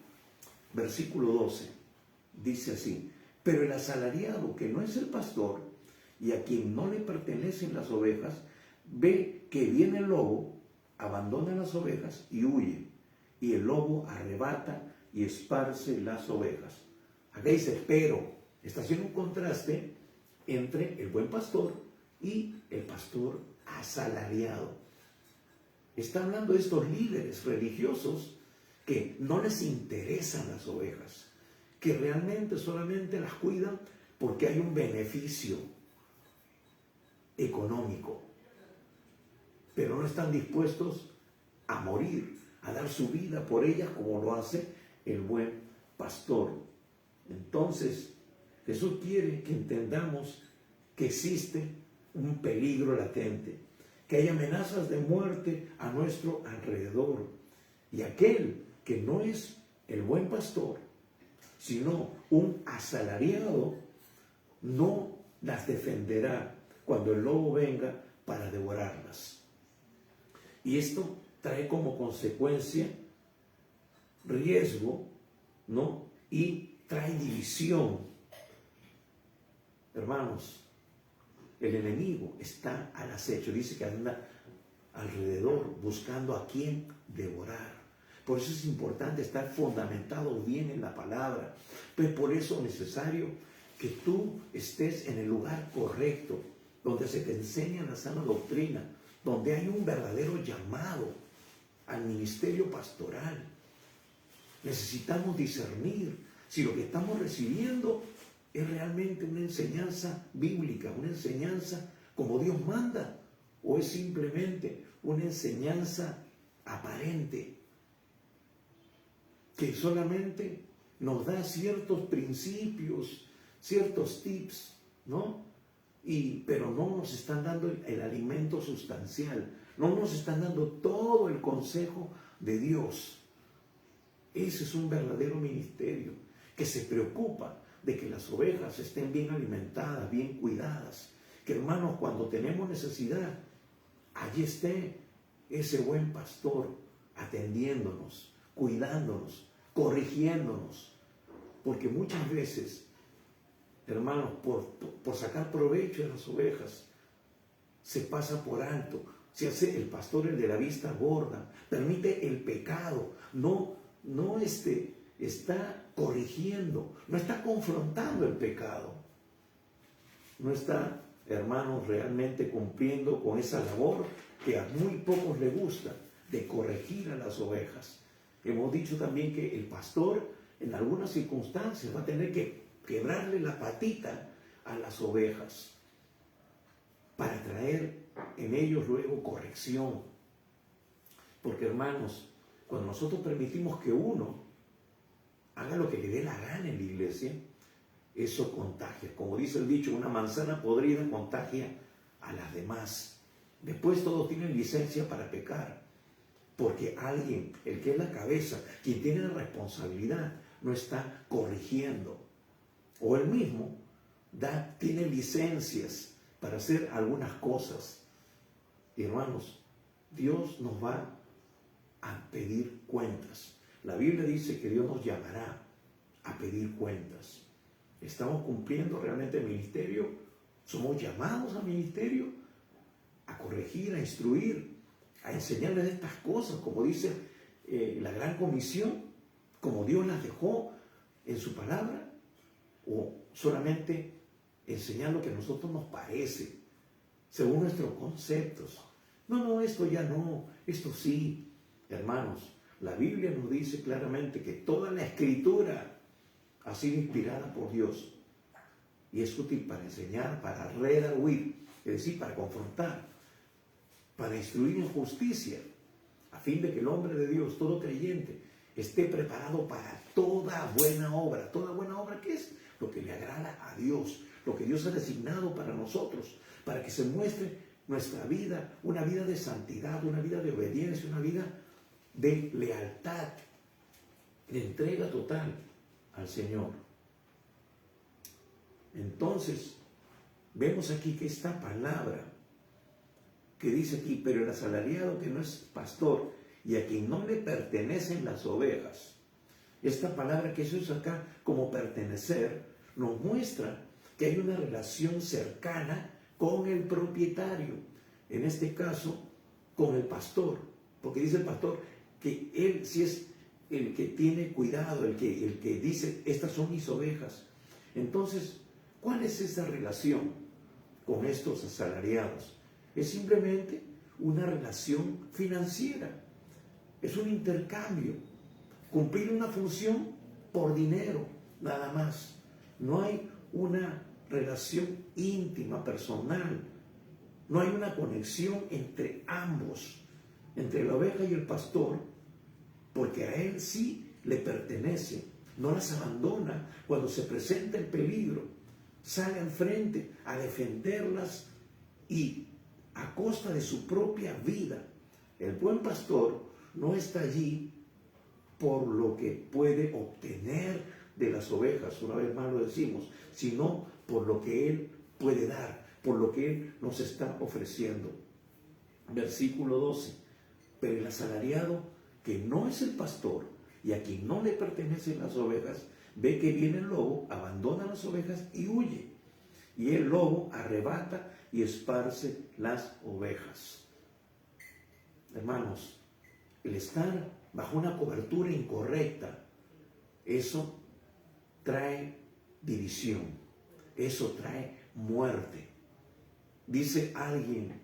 Versículo 12 dice así: pero el asalariado, que no es el pastor y a quien no le pertenecen las ovejas, ve que viene el lobo, abandona las ovejas y huye, y el lobo arrebata y esparce las ovejas. Acá dice pero, está haciendo un contraste entre el buen pastor y el pastor asalariado. Está hablando de estos líderes religiosos que no les interesan las ovejas, que realmente solamente las cuidan porque hay un beneficio económico, pero no están dispuestos a morir, a dar su vida por ellas como lo hace el buen pastor. Entonces, Jesús quiere que entendamos que existe un peligro latente, que hay amenazas de muerte a nuestro alrededor, y aquel que no es el buen pastor, sino un asalariado, no las defenderá cuando el lobo venga para devorarlas. Y esto trae como consecuencia riesgo, ¿no? Y trae división. Hermanos, el enemigo está al acecho. Dice que anda alrededor buscando a quién devorar. Por eso es importante estar fundamentado bien en la palabra. Pues por eso es necesario que tú estés en el lugar correcto, donde se te enseña la sana doctrina, donde hay un verdadero llamado al ministerio pastoral. Necesitamos discernir si lo que estamos recibiendo es realmente una enseñanza bíblica, una enseñanza como Dios manda, o es simplemente una enseñanza aparente, que solamente nos da ciertos principios, ciertos tips, ¿no? Pero no nos están dando el alimento sustancial, no nos están dando todo el consejo de Dios. Ese es un verdadero ministerio que se preocupa de que las ovejas estén bien alimentadas, bien cuidadas. Que hermanos, cuando tenemos necesidad, allí esté ese buen pastor atendiéndonos, cuidándonos, corrigiéndonos. Porque muchas veces, hermanos, por sacar provecho de las ovejas, se pasa por alto, se hace el pastor el de la vista gorda, permite el pecado, no está corrigiendo, no está confrontando el pecado, no está, hermanos, realmente cumpliendo con esa labor que a muy pocos les gusta, de corregir a las ovejas. Hemos dicho también que el pastor en algunas circunstancias va a tener que quebrarle la patita a las ovejas para traer en ellos luego corrección. Porque hermanos, cuando nosotros permitimos que uno haga lo que le dé la gana en la iglesia, eso contagia. Como dice el dicho, una manzana podrida contagia a las demás. Después todos tienen licencia para pecar, porque alguien, el que es la cabeza, quien tiene la responsabilidad, no está corrigiendo. O él mismo tiene licencias para hacer algunas cosas. Y hermanos, Dios nos va a pedir cuentas. La Biblia dice que Dios nos llamará a pedir cuentas. ¿Estamos cumpliendo realmente el ministerio? ¿Somos llamados al ministerio? A corregir, a instruir, a enseñarles estas cosas, como dice la gran comisión, como Dios las dejó en su palabra, o solamente enseñar lo que a nosotros nos parece, según nuestros conceptos. No, esto ya no, esto sí. Hermanos, la Biblia nos dice claramente que toda la Escritura ha sido inspirada por Dios y es útil para enseñar, para redarguir, es decir, para confrontar, para instruir en justicia, a fin de que el hombre de Dios, todo creyente, esté preparado para toda buena obra. ¿Toda buena obra qué es? Lo que le agrada a Dios, lo que Dios ha designado para nosotros, para que se muestre nuestra vida, una vida de santidad, una vida de obediencia, una vida de lealtad, de entrega total al Señor. Entonces, vemos aquí que esta palabra que dice aquí, pero el asalariado que no es pastor y a quien no le pertenecen las ovejas, esta palabra que se usa acá como pertenecer, nos muestra que hay una relación cercana con el propietario, en este caso con el pastor, porque dice el pastor que él sí es el que tiene cuidado, el que dice, estas son mis ovejas. Entonces, ¿cuál es esa relación con estos asalariados? Es simplemente una relación financiera, es un intercambio, cumplir una función por dinero, nada más. No hay una relación íntima, personal, no hay una conexión entre ambos, entre la oveja y el pastor, porque a él sí le pertenece, no las abandona cuando se presenta el peligro, sale al frente a defenderlas y a costa de su propia vida. El buen pastor no está allí por lo que puede obtener de las ovejas, una vez más lo decimos, sino por lo que él puede dar, por lo que él nos está ofreciendo. Versículo 12. Pero el asalariado que no es el pastor y a quien no le pertenecen las ovejas, ve que viene el lobo, abandona las ovejas y huye. Y el lobo arrebata y esparce las ovejas. Hermanos, el estar bajo una cobertura incorrecta, eso trae división, eso trae muerte. Dice alguien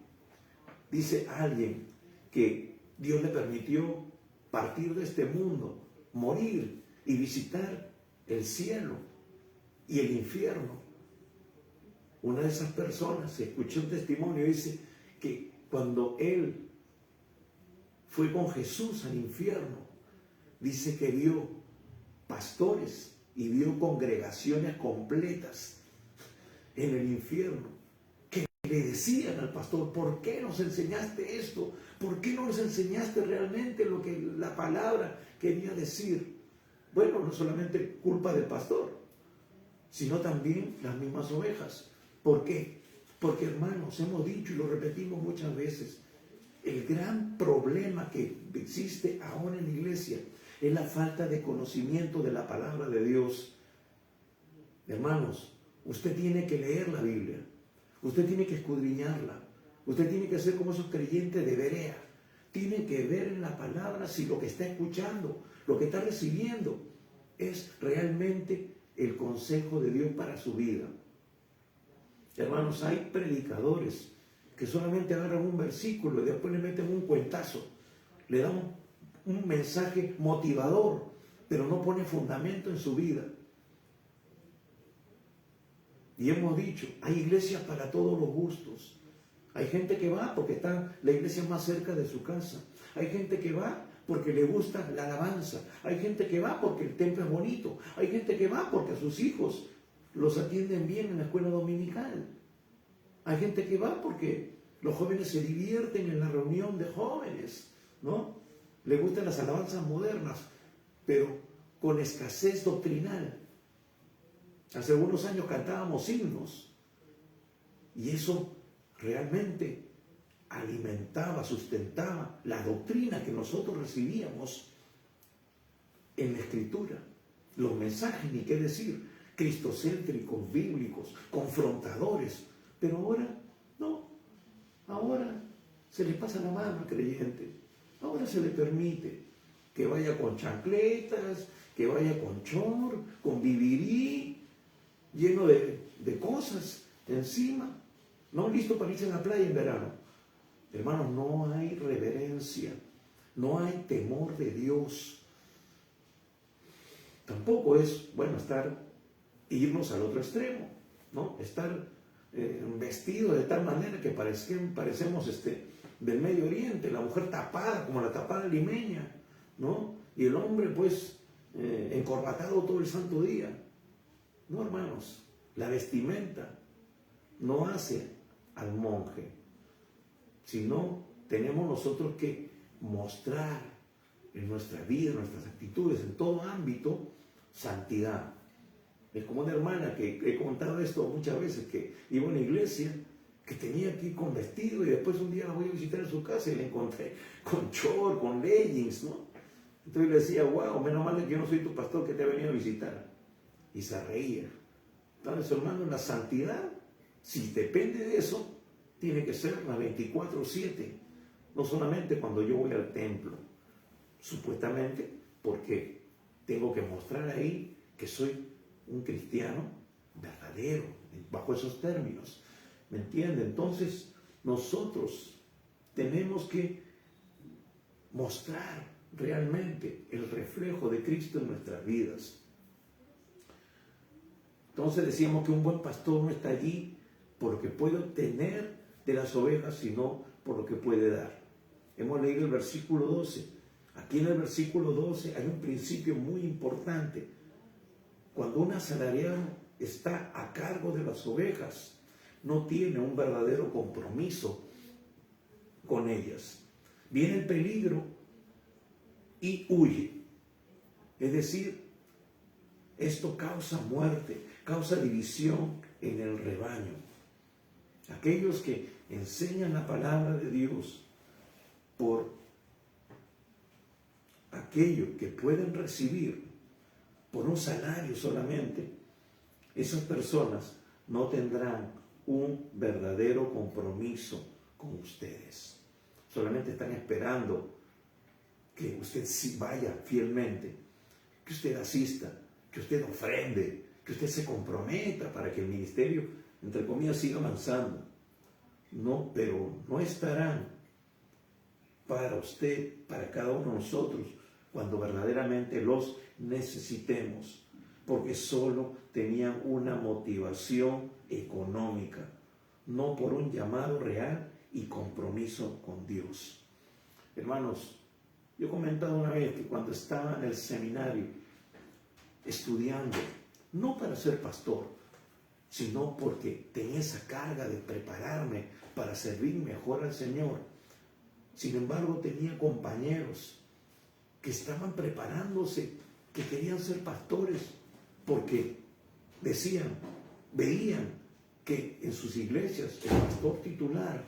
que Dios le permitió partir de este mundo, morir y visitar el cielo y el infierno. Una de esas personas escuchó un testimonio y dice que cuando él fue con Jesús al infierno, dice que vio pastores y vio congregaciones completas en el infierno que le decían al pastor, ¿por qué nos enseñaste esto? ¿Por qué no nos enseñaste realmente lo que la palabra quería decir? Bueno, no solamente culpa del pastor, sino también las mismas ovejas. ¿Por qué? Porque, hermanos, hemos dicho y lo repetimos muchas veces, el gran problema que existe ahora en la iglesia es la falta de conocimiento de la palabra de Dios. Hermanos, usted tiene que leer la Biblia, usted tiene que escudriñarla, usted tiene que ser como esos creyentes de Berea, tiene que ver en la palabra si lo que está escuchando, lo que está recibiendo, es realmente el consejo de Dios para su vida. Hermanos, hay predicadores que solamente agarran un versículo y después le meten un cuentazo, le dan un mensaje motivador, pero no pone fundamento en su vida. Y hemos dicho, hay iglesias para todos los gustos, Hay gente que va porque está la iglesia más cerca de su casa. Hay gente que va porque le gusta la alabanza. Hay gente que va porque el templo es bonito. Hay gente que va porque a sus hijos los atienden bien en la escuela dominical. Hay gente que va porque los jóvenes se divierten en la reunión de jóvenes, ¿no? Le gustan las alabanzas modernas, pero con escasez doctrinal. Hace algunos años cantábamos himnos y eso realmente alimentaba, sustentaba la doctrina que nosotros recibíamos en la Escritura. Los mensajes, ni qué decir, cristocéntricos, bíblicos, confrontadores. Pero ahora, no. Ahora se le pasa la mano al creyente. Ahora se le permite que vaya con chancletas, que vaya con chor, con vivirí, lleno de cosas encima, no listo para irse a la playa en verano. Hermanos, no hay reverencia, no hay temor de Dios. Tampoco es bueno irnos al otro extremo, ¿no? Estar vestidos de tal manera que parecemos del Medio Oriente, la mujer tapada como la tapada limeña, ¿no? Y el hombre pues encorbatado todo el santo día. No, hermanos, la vestimenta no hace al monje, sino tenemos nosotros que mostrar en nuestra vida, en nuestras actitudes, en todo ámbito, santidad. Es como una hermana que he contado esto muchas veces, que iba a una iglesia, que tenía que ir con vestido y después un día la voy a visitar en su casa y la encontré con short, con leggings, ¿no? Entonces le decía, wow, menos mal que yo no soy tu pastor que te ha venido a visitar. Y se reía. Entonces, hermano, la santidad, si depende de eso, tiene que ser la 24/7. No solamente cuando yo voy al templo, supuestamente, porque tengo que mostrar ahí que soy un cristiano verdadero, bajo esos términos. ¿Me entiende? Entonces, nosotros tenemos que mostrar realmente el reflejo de Cristo en nuestras vidas. Entonces decíamos que un buen pastor no está allí por lo que puede obtener de las ovejas, sino por lo que puede dar. Hemos leído el versículo 12. Aquí en el versículo 12 hay un principio muy importante. Cuando un asalariado está a cargo de las ovejas, no tiene un verdadero compromiso con ellas. Viene el peligro y huye. Es decir, esto causa muerte, causa división en el rebaño. Aquellos que enseñan la palabra de Dios por aquello que pueden recibir por un salario solamente, esas personas no tendrán un verdadero compromiso con ustedes. Solamente están esperando que usted vaya fielmente, que usted asista, que usted ofrende, que usted se comprometa para que el ministerio, entre comillas, siga avanzando. No, pero no estarán para usted, para cada uno de nosotros, cuando verdaderamente los necesitemos, porque solo tenían una motivación económica, no por un llamado real y compromiso con Dios. Hermanos, yo he comentado una vez que cuando estaba en el seminario estudiando, no para ser pastor, sino porque tenía esa carga de prepararme para servir mejor al Señor. Sin embargo, tenía compañeros que estaban preparándose, que querían ser pastores, porque veían que en sus iglesias el pastor titular,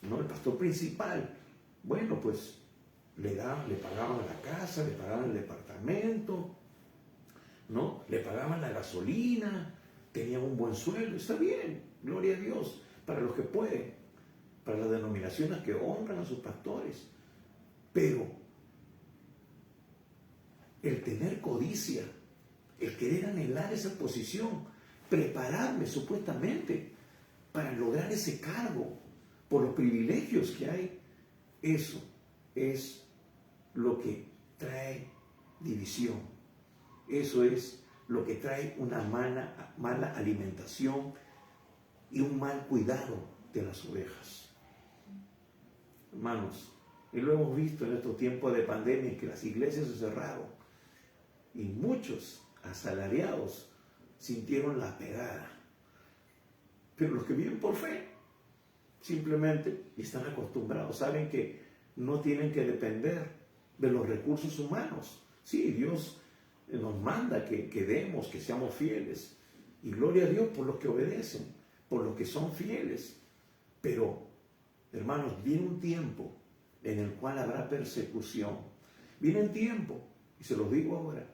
no el pastor principal, bueno, pues le pagaban la casa, le pagaban el departamento, ¿no? Le pagaban la gasolina, tenían un buen sueldo, está bien, gloria a Dios, para los que pueden, para las denominaciones que honran a sus pastores. Pero el tener codicia, el querer anhelar esa posición, prepararme supuestamente para lograr ese cargo por los privilegios que hay, eso es lo que trae división. Eso es lo que trae una mala alimentación y un mal cuidado de las ovejas. hermanos, y lo hemos visto en estos tiempos de pandemia, que las iglesias se cerraron y muchos asalariados sintieron la pegada. Pero los que viven por fe, simplemente están acostumbrados, saben que no tienen que depender de los recursos humanos. Sí, Dios nos manda que demos, que seamos fieles. Y gloria a Dios por los que obedecen, por los que son fieles. Pero, hermanos, viene un tiempo en el cual habrá persecución. Viene un tiempo, y se los digo ahora,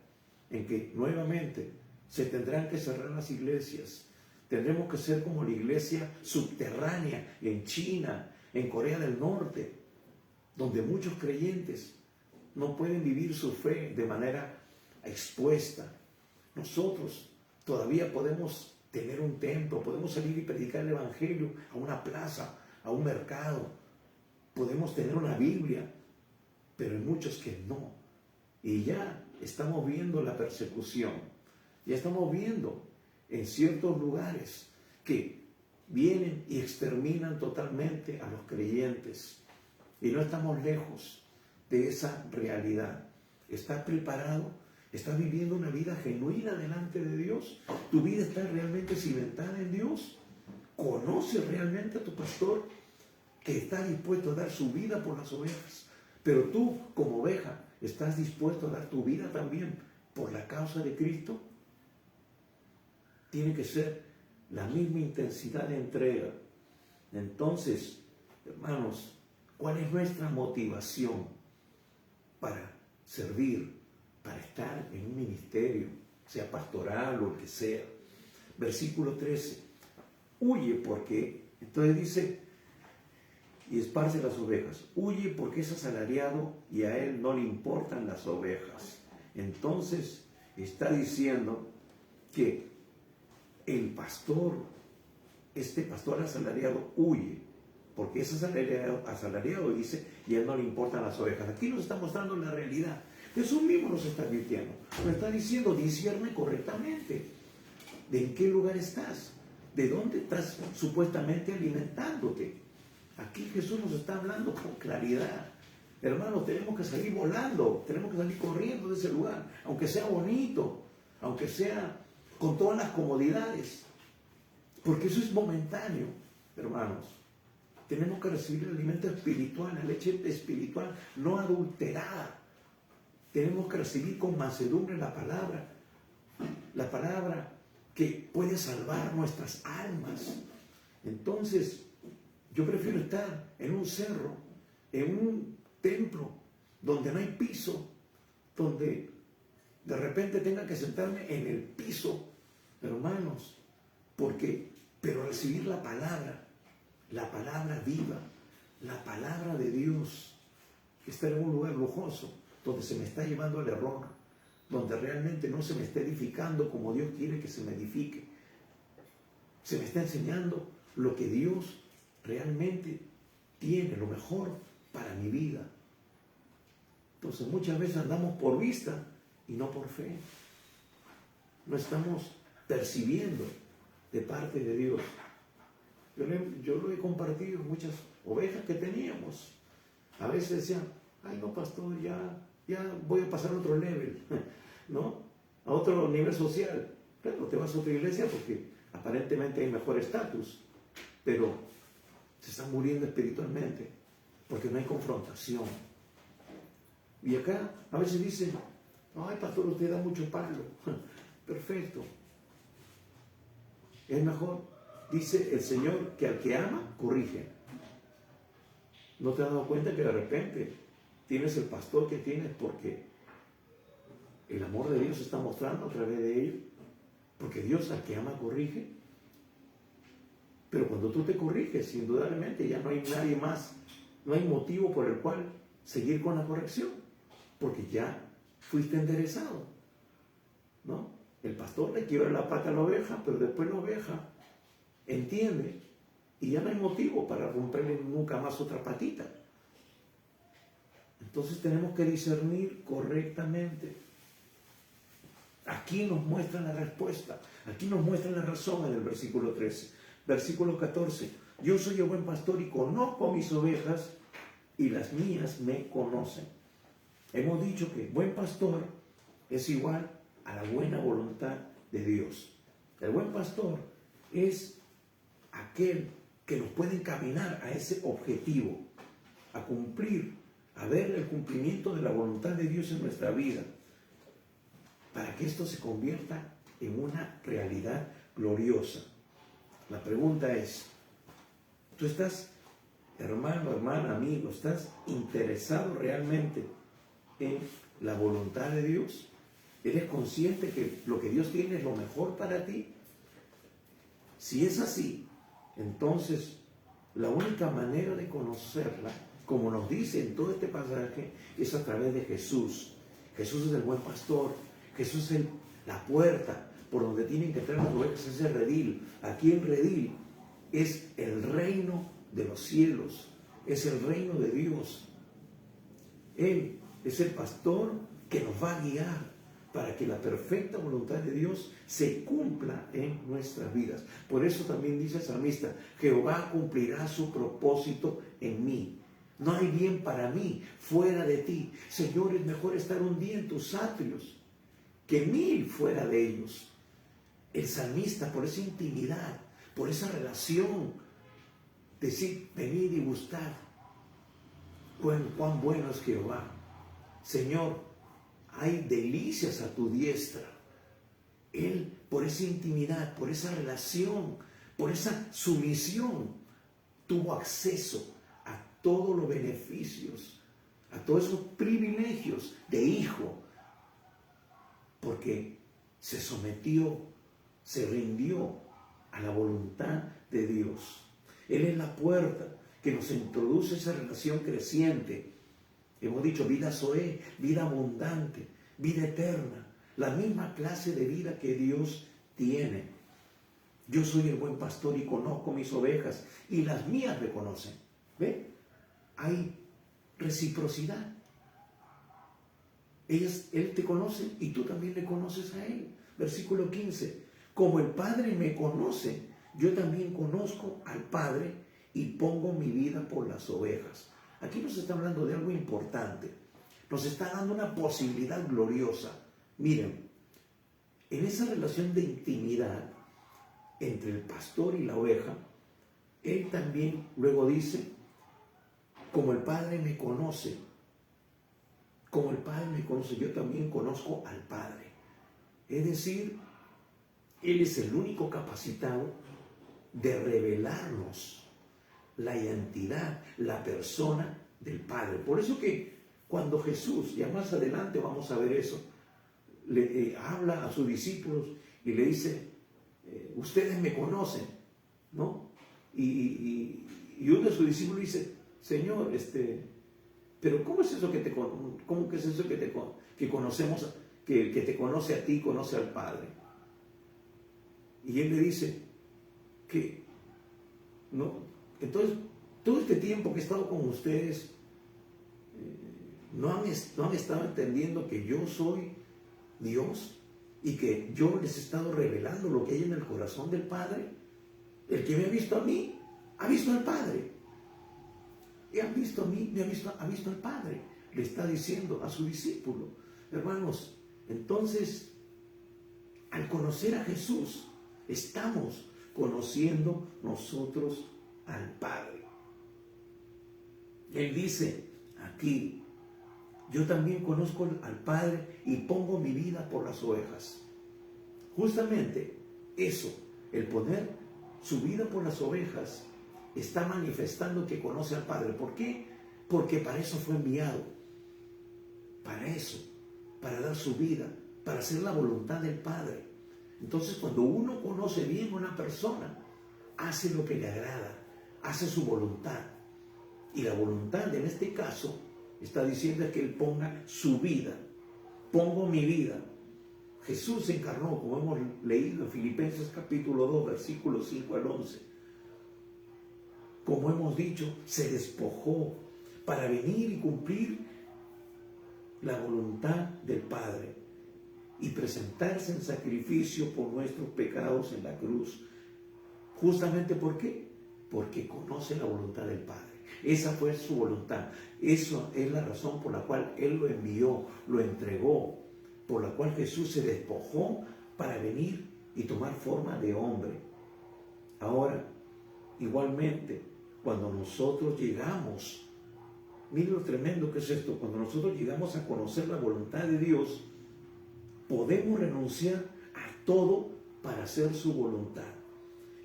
en que nuevamente se tendrán que cerrar las iglesias. Tendremos que ser como la iglesia subterránea en China, en Corea del Norte, donde muchos creyentes no pueden vivir su fe de manera expuesta. Nosotros todavía podemos tener un templo, podemos salir y predicar el evangelio a una plaza, a un mercado, podemos tener una Biblia, pero hay muchos que no. Y ya estamos viendo la persecución, ya estamos viendo en ciertos lugares que vienen y exterminan totalmente a los creyentes. Y no estamos lejos de esa realidad. ¿Estás preparado? ¿Estás viviendo una vida genuina delante de Dios? ¿Tu vida está realmente cimentada en Dios? ¿Conoces realmente a tu pastor que está dispuesto a dar su vida por las ovejas? Pero tú, como oveja, ¿estás dispuesto a dar tu vida también por la causa de Cristo? Tiene que ser la misma intensidad de entrega. Entonces, hermanos, ¿cuál es nuestra motivación para servir, para estar en un ministerio, sea pastoral o el que sea? Versículo 13, huye porque, entonces dice, y esparce las ovejas, huye porque es asalariado y a él no le importan las ovejas. Entonces está diciendo que el pastor, este pastor asalariado huye porque es asalariado, dice, y a él no le importan las ovejas. Aquí nos está mostrando la realidad. Jesús mismo nos está advirtiendo, nos está diciendo, discierne correctamente de en qué lugar estás, de dónde estás supuestamente alimentándote. Aquí Jesús nos está hablando con claridad. Hermanos, tenemos que salir volando, tenemos que salir corriendo de ese lugar, aunque sea bonito, aunque sea con todas las comodidades, porque eso es momentáneo, hermanos. Tenemos que recibir el alimento espiritual, la leche espiritual no adulterada. Tenemos que recibir con mansedumbre la palabra que puede salvar nuestras almas. Entonces, yo prefiero estar en un cerro, en un templo, donde no hay piso, donde de repente tenga que sentarme en el piso, hermanos, pero recibir la palabra viva, la palabra de Dios, que está en un lugar lujoso, donde se me está llevando al error, donde realmente no se me está edificando como Dios quiere que se me edifique. Se me está enseñando lo que Dios realmente tiene, lo mejor para mi vida. Entonces muchas veces andamos por vista y no por fe. No estamos percibiendo de parte de Dios. Yo lo he compartido, muchas ovejas que teníamos. A veces decían, ay no pastor, ya voy a pasar a otro level, ¿no? A otro nivel social. Claro, te vas a otra iglesia porque aparentemente hay mejor estatus, pero se están muriendo espiritualmente porque no hay confrontación. Y acá a veces dicen, ay pastor, usted da mucho palo. Perfecto. Es mejor, dice el Señor, que al que ama, corrige. ¿No te has dado cuenta que de repente tienes el pastor que tienes porque el amor de Dios se está mostrando a través de ellos? Porque Dios al que ama corrige. Pero cuando tú te corriges, indudablemente ya no hay nadie más, no hay motivo por el cual seguir con la corrección, porque ya fuiste enderezado, ¿no? El pastor le quiebra la pata a la oveja, pero después la oveja entiende y ya no hay motivo para romperle nunca más otra patita. Entonces tenemos que discernir correctamente. Aquí nos muestra la respuesta, aquí nos muestra la razón en el versículo 13. Versículo 14, yo soy el buen pastor y conozco mis ovejas y las mías me conocen. Hemos dicho que buen pastor es igual a la buena voluntad de Dios. El buen pastor es aquel que nos puede encaminar a ese objetivo, a cumplir, a ver el cumplimiento de la voluntad de Dios en nuestra vida, para que esto se convierta en una realidad gloriosa. La pregunta es, ¿tú estás, hermano, hermana, amigo, estás interesado realmente en la voluntad de Dios? ¿Eres consciente que lo que Dios tiene es lo mejor para ti? Si es así, entonces la única manera de conocerla, como nos dice en todo este pasaje, es a través de Jesús. Jesús es el buen pastor, Jesús es la puerta por donde tienen que entrar las ovejas, ese redil. Aquí en redil es el reino de los cielos, es el reino de Dios. Él es el pastor que nos va a guiar para que la perfecta voluntad de Dios se cumpla en nuestras vidas. Por eso también dice el salmista, Jehová cumplirá su propósito en mí. No hay bien para mí fuera de ti. Señor, es mejor estar un día en tus atrios que 1000 fuera de ellos. El salmista, por esa intimidad, por esa relación, decir, venid y buscar cuán bueno es Jehová. Señor, hay delicias a tu diestra. Él, por esa intimidad, por esa relación, por esa sumisión, tuvo acceso a todos los beneficios, a todos esos privilegios de hijo, porque se sometió, se rindió a la voluntad de Dios. Él es la puerta que nos introduce esa relación creciente. Hemos dicho vida zoé, vida abundante, vida eterna, la misma clase de vida que Dios tiene. Yo soy el buen pastor y conozco mis ovejas y las mías me conocen. ¿Ve? Hay reciprocidad. Él te conoce y tú también le conoces a Él. Versículo 15. Como el Padre me conoce, yo también conozco al Padre y pongo mi vida por las ovejas. Aquí nos está hablando de algo importante. Nos está dando una posibilidad gloriosa. Miren, en esa relación de intimidad entre el pastor y la oveja, Él también luego dice, como el Padre me conoce, yo también conozco al Padre. Es decir, Él es el único capacitado de revelarnos la identidad, la persona del Padre. Por eso que cuando Jesús, ya más adelante vamos a ver eso, le habla a sus discípulos y le dice, ustedes me conocen, ¿no? Y uno de sus discípulos dice, Señor, pero ¿cómo es eso cómo que es eso que conocemos, que te conoce a ti, conoce al Padre? Y él le dice que, ¿no? Entonces, todo este tiempo que he estado con ustedes, no han estado entendiendo que yo soy Dios y que yo les he estado revelando lo que hay en el corazón del Padre. El que me ha visto a mí, ha visto al Padre. Y ha visto a mí, ha visto al Padre. Le está diciendo a su discípulo. Hermanos, entonces, al conocer a Jesús, estamos conociendo nosotros al Padre. Él dice aquí, yo también conozco al Padre y pongo mi vida por las ovejas. Justamente eso, el poner su vida por las ovejas, está manifestando que conoce al Padre. ¿Por qué? Porque para eso fue enviado. Para eso, para dar su vida, para hacer la voluntad del Padre. Entonces, cuando uno conoce bien a una persona, hace lo que le agrada, hace su voluntad. Y la voluntad, en este caso, está diciendo que Él ponga su vida. Pongo mi vida. Jesús se encarnó, como hemos leído en Filipenses capítulo 2, versículos 5 al 11. Como hemos dicho, se despojó para venir y cumplir la voluntad del Padre y presentarse en sacrificio por nuestros pecados en la cruz. ¿Justamente por qué? Porque conoce la voluntad del Padre. Esa fue su voluntad. Eso es la razón por la cual Él lo envió, lo entregó, por la cual Jesús se despojó para venir y tomar forma de hombre. Ahora, igualmente, cuando nosotros llegamos, mire lo tremendo que es esto, cuando nosotros llegamos a conocer la voluntad de Dios, podemos renunciar a todo para hacer su voluntad.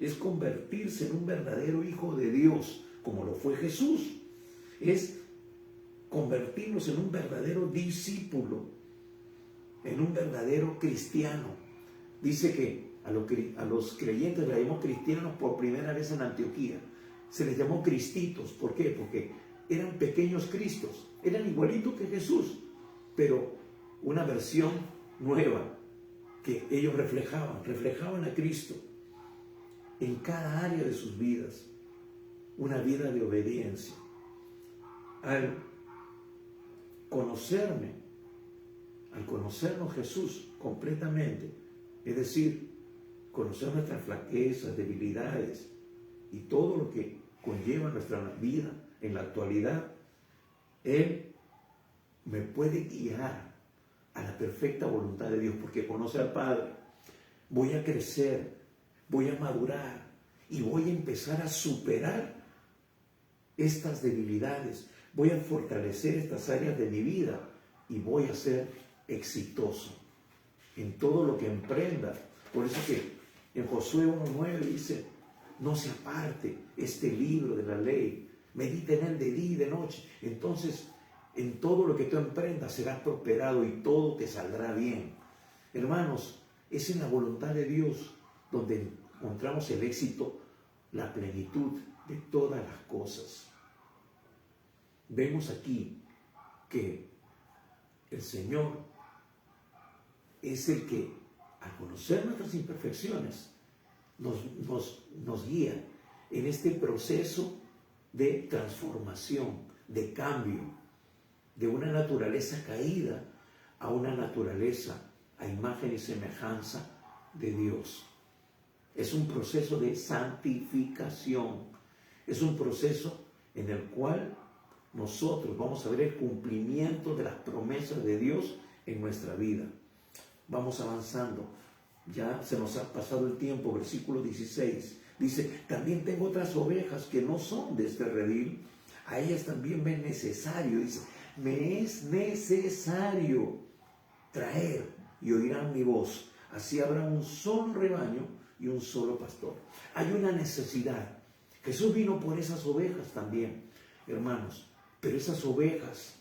Es convertirse en un verdadero hijo de Dios, como lo fue Jesús. Es convertirnos en un verdadero discípulo, en un verdadero cristiano. Dice que a los creyentes les llamó cristianos por primera vez en Antioquía. Se les llamó cristitos. ¿Por qué? Porque eran pequeños cristos. Eran igualitos que Jesús, pero una versión nueva que ellos reflejaban a Cristo en cada área de sus vidas. Una vida de obediencia. Al conocernos Jesús completamente, es decir, conocer nuestras flaquezas, debilidades y todo lo que conlleva nuestra vida en la actualidad, Él me puede guiar a la perfecta voluntad de Dios, porque conoce al Padre. Voy a crecer, voy a madurar y voy a empezar a superar estas debilidades. Voy a fortalecer estas áreas de mi vida y voy a ser exitoso en todo lo que emprenda. Por eso que en Josué 1:9 dice, no se aparte este libro de la ley, medita en él de día y de noche. Entonces, en todo lo que tú emprendas serás prosperado y todo te saldrá bien. Hermanos, es en la voluntad de Dios donde encontramos el éxito, la plenitud de todas las cosas. Vemos aquí que el Señor es el que, al conocer nuestras imperfecciones, nos guía en este proceso de transformación, de cambio, de una naturaleza caída a una naturaleza a imagen y semejanza de Dios. Es un proceso de santificación. Es un proceso en el cual nosotros vamos a ver el cumplimiento de las promesas de Dios en nuestra vida. Vamos avanzando. Ya se nos ha pasado el tiempo. Versículo 16. Dice, también tengo otras ovejas que no son de este redil. A ellas también me es necesario. Dice, me es necesario traer y oirán mi voz. Así habrá un solo rebaño y un solo pastor. Hay una necesidad. Jesús vino por esas ovejas también, hermanos. Pero esas ovejas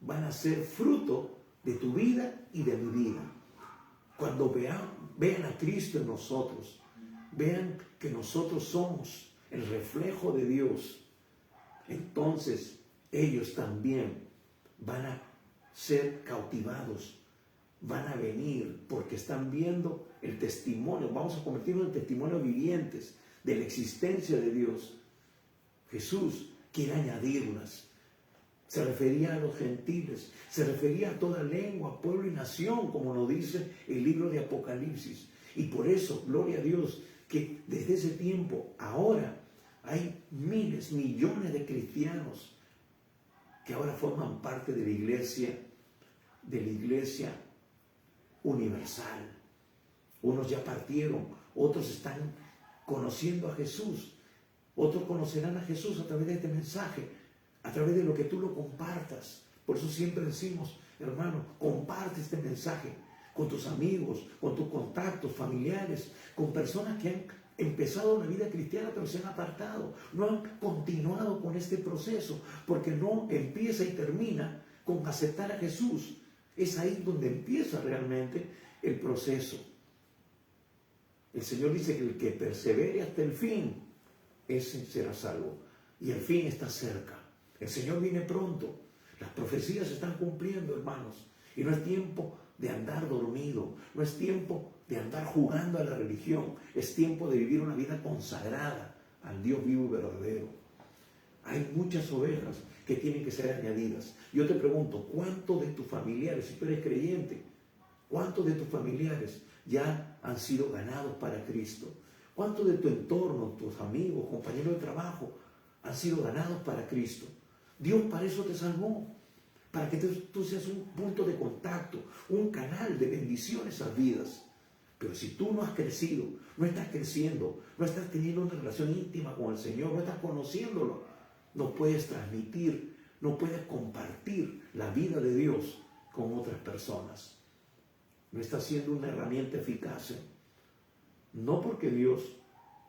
van a ser fruto de tu vida y de mi vida. Cuando vean a Cristo en nosotros, vean que nosotros somos el reflejo de Dios, entonces ellos también van a ser cautivados, van a venir porque están viendo el testimonio. Vamos a convertirnos en testimonios vivientes de la existencia de Dios. Jesús quiere añadirlas. Se refería a los gentiles, se refería a toda lengua, pueblo y nación, como nos dice el libro de Apocalipsis. Y por eso, gloria a Dios, que desde ese tiempo, ahora, hay miles, millones de cristianos que ahora forman parte de la iglesia universal. Unos ya partieron, otros están conociendo a Jesús, otros conocerán a Jesús a través de este mensaje, a través de lo que tú lo compartas. Por eso siempre decimos, hermano, comparte este mensaje con tus amigos, con tus contactos familiares, con personas que han empezado una vida cristiana pero se han apartado, no han continuado con este proceso, porque no empieza y termina con aceptar a Jesús. Es ahí donde empieza realmente el proceso. El Señor dice que el que persevere hasta el fin, ese será salvo. Y el fin está cerca. El Señor viene pronto. Las profecías se están cumpliendo, hermanos. Y no es tiempo de andar dormido. No es tiempo de andar jugando a la religión. Es tiempo de vivir una vida consagrada al Dios vivo y verdadero. Hay muchas ovejas que tienen que ser añadidas. Yo te pregunto, ¿cuántos de tus familiares, si tú eres creyente, cuántos de tus familiares ya han sido ganados para Cristo? ¿Cuántos de tu entorno, tus amigos, compañeros de trabajo, han sido ganados para Cristo. Dios para eso te salvó, para que tú seas un punto de contacto, un canal de bendición en esas vidas. Pero si tú no has crecido, no estás creciendo, no estás teniendo una relación íntima con el Señor, no estás conociéndolo, no puedes transmitir, no puedes compartir la vida de Dios con otras personas. No está siendo una herramienta eficaz. No porque Dios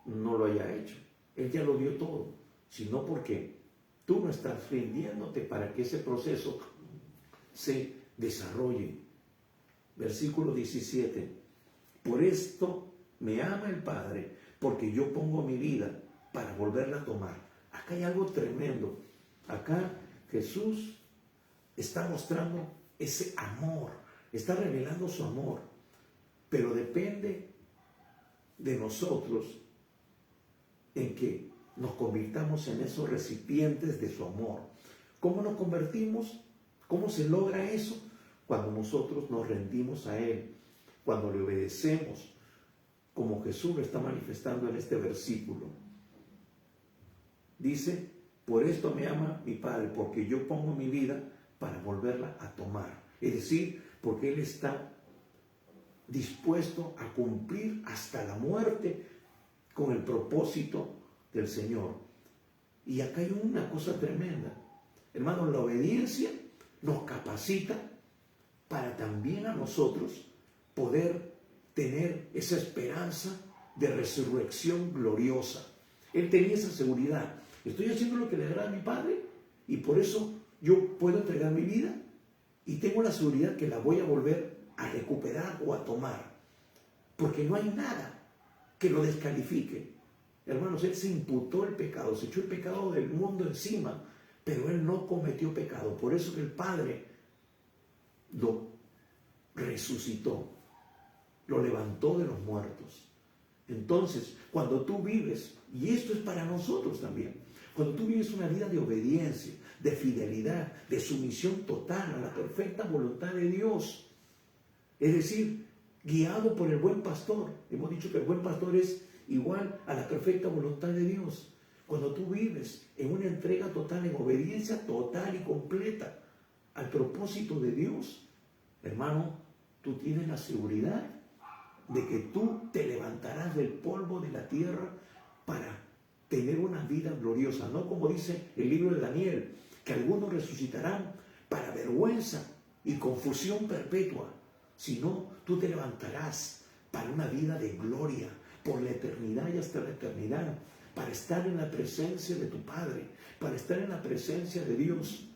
no lo haya hecho, Él ya lo dio todo, sino porque tú no estás rindiéndote para que ese proceso se desarrolle. Versículo 17. Por esto me ama el Padre, porque yo pongo mi vida para volverla a tomar. Acá hay algo tremendo. Acá Jesús está mostrando ese amor, está revelando su amor, pero depende de nosotros en que nos convirtamos en esos recipientes de su amor. ¿Cómo nos convertimos? ¿Cómo se logra eso? Cuando nosotros nos rendimos a Él, cuando le obedecemos, como Jesús lo está manifestando en este versículo. Dice, por esto me ama mi Padre, porque yo pongo mi vida para volverla a tomar. Es decir, porque Él está dispuesto a cumplir hasta la muerte con el propósito del Señor. Y acá hay una cosa tremenda. Hermanos, la obediencia nos capacita para también a nosotros poder tener esa esperanza de resurrección gloriosa. Él tenía esa seguridad. Estoy haciendo lo que le agrada a mi Padre y por eso yo puedo entregar mi vida y tengo la seguridad que la voy a volver a recuperar o a tomar, porque no hay nada que lo descalifique. Hermanos, Él se imputó el pecado, se echó el pecado del mundo encima, pero Él no cometió pecado. Por eso que el Padre lo resucitó, lo levantó de los muertos. Entonces, cuando tú vives, y esto es para nosotros también, cuando tú vives una vida de obediencia, de fidelidad, de sumisión total a la perfecta voluntad de Dios, es decir, guiado por el buen pastor. Hemos dicho que el buen pastor es igual a la perfecta voluntad de Dios. Cuando tú vives en una entrega total, en obediencia total y completa al propósito de Dios, hermano, tú tienes la seguridad de que tú te levantarás del polvo de la tierra para tener una vida gloriosa. No como dice el libro de Daniel, que algunos resucitarán para vergüenza y confusión perpetua, sino tú te levantarás para una vida de gloria, por la eternidad y hasta la eternidad, para estar en la presencia de tu Padre, para estar en la presencia de Dios.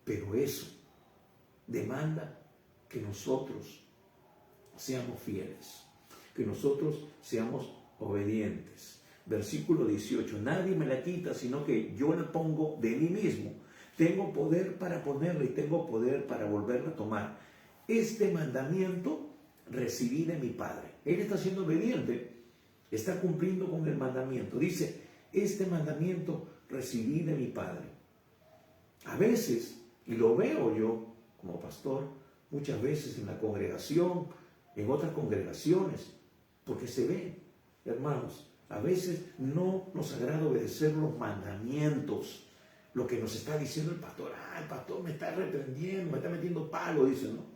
Pero eso demanda que nosotros seamos fieles, que nosotros seamos obedientes. Versículo 18, nadie me la quita, sino que yo la pongo de mí mismo. Tengo poder para ponerla y tengo poder para volverla a tomar. Este mandamiento recibí de mi Padre. Él está siendo obediente, está cumpliendo con el mandamiento. Dice, este mandamiento recibí de mi Padre. A veces, y lo veo yo como pastor, muchas veces en la congregación, en otras congregaciones, porque se ve, hermanos, a veces no nos agrada obedecer los mandamientos, lo que nos está diciendo el pastor. El pastor me está reprendiendo, me está metiendo palo, dice, ¿no?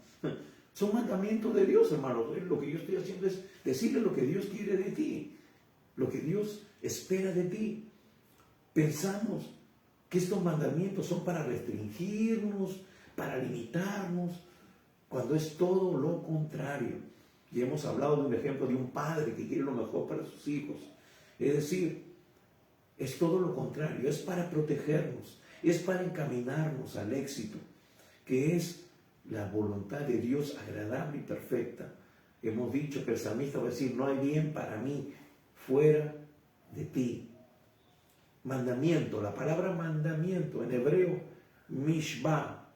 Son mandamientos de Dios, hermanos. Lo que yo estoy haciendo es decirle lo que Dios quiere de ti, lo que Dios espera de ti. Pensamos que estos mandamientos son para restringirnos, para limitarnos, cuando es todo lo contrario. Y hemos hablado de un ejemplo de un padre que quiere lo mejor para sus hijos. Es decir, es todo lo contrario, es para protegernos, es para encaminarnos al éxito, que es la voluntad de Dios agradable y perfecta. Hemos dicho que el salmista va a decir, no hay bien para mí fuera de ti. Mandamiento, la palabra mandamiento en hebreo, mishvah.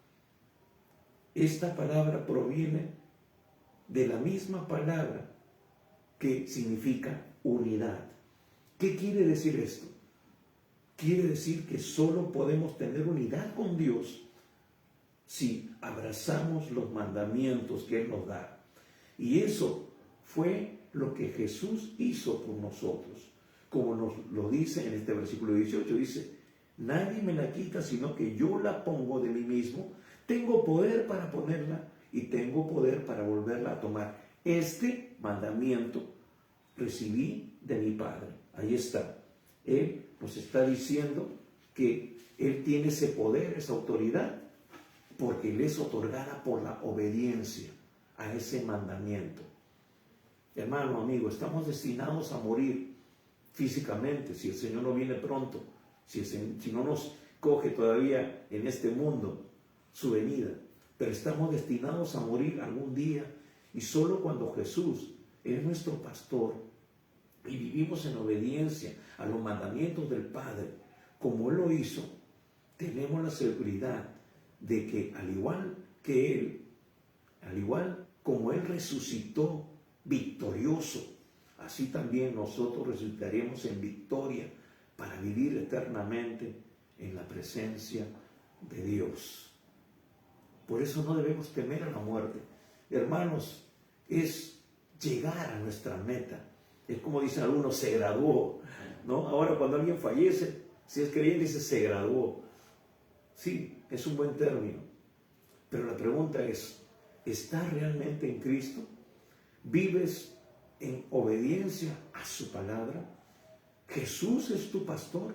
Esta palabra proviene de la misma palabra que significa unidad. ¿Qué quiere decir esto? Quiere decir que solo podemos tener unidad con Dios si abrazamos los mandamientos que Él nos da. Y eso fue lo que Jesús hizo por nosotros. Como nos lo dice en este versículo 18, dice, Nadie me la quita, sino que yo la pongo de mí mismo. Tengo poder para ponerla y tengo poder para volverla a tomar. Este mandamiento recibí de mi Padre. Ahí está. Él nos está diciendo que Él tiene ese poder, esa autoridad, porque le es otorgada por la obediencia a ese mandamiento. Hermano, amigo, estamos destinados a morir físicamente si el Señor no viene pronto, si no nos coge todavía en este mundo su venida, pero estamos destinados a morir algún día, y solo cuando Jesús es nuestro pastor y vivimos en obediencia a los mandamientos del Padre, como Él lo hizo, tenemos la seguridad de que al igual que Él, al igual como Él resucitó victorioso, así también nosotros resucitaremos en victoria para vivir eternamente en la presencia de Dios. Por eso no debemos temer a la muerte. Hermanos, es llegar a nuestra meta. Es como dicen algunos, se graduó, ¿no? Ahora cuando alguien fallece, si es creyente, dice se graduó. Sí, es un buen término. Pero la pregunta es, ¿estás realmente en Cristo? ¿Vives en obediencia a su palabra? ¿Jesús es tu pastor?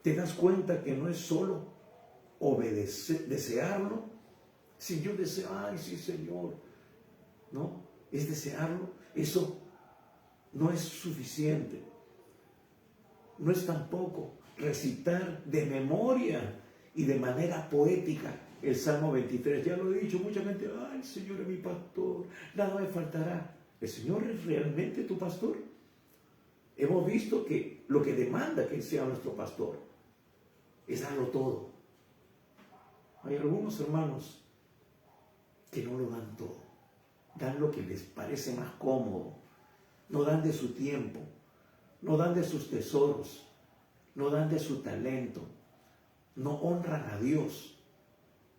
¿Te das cuenta que no es solo obedecer, desearlo? Si yo deseo, ay, sí, Señor, ¿no? Es desearlo. Eso no es suficiente. No es tampoco recitar de memoria y de manera poética el Salmo 23. Ya lo he dicho, mucha gente, ay, el Señor es mi pastor, nada me faltará. ¿El Señor es realmente tu pastor? Hemos visto que lo que demanda que Él sea nuestro pastor es darlo todo. Hay algunos hermanos que no lo dan todo. Dan lo que les parece más cómodo. No dan de su tiempo. No dan de sus tesoros. No dan de su talento. No honran a Dios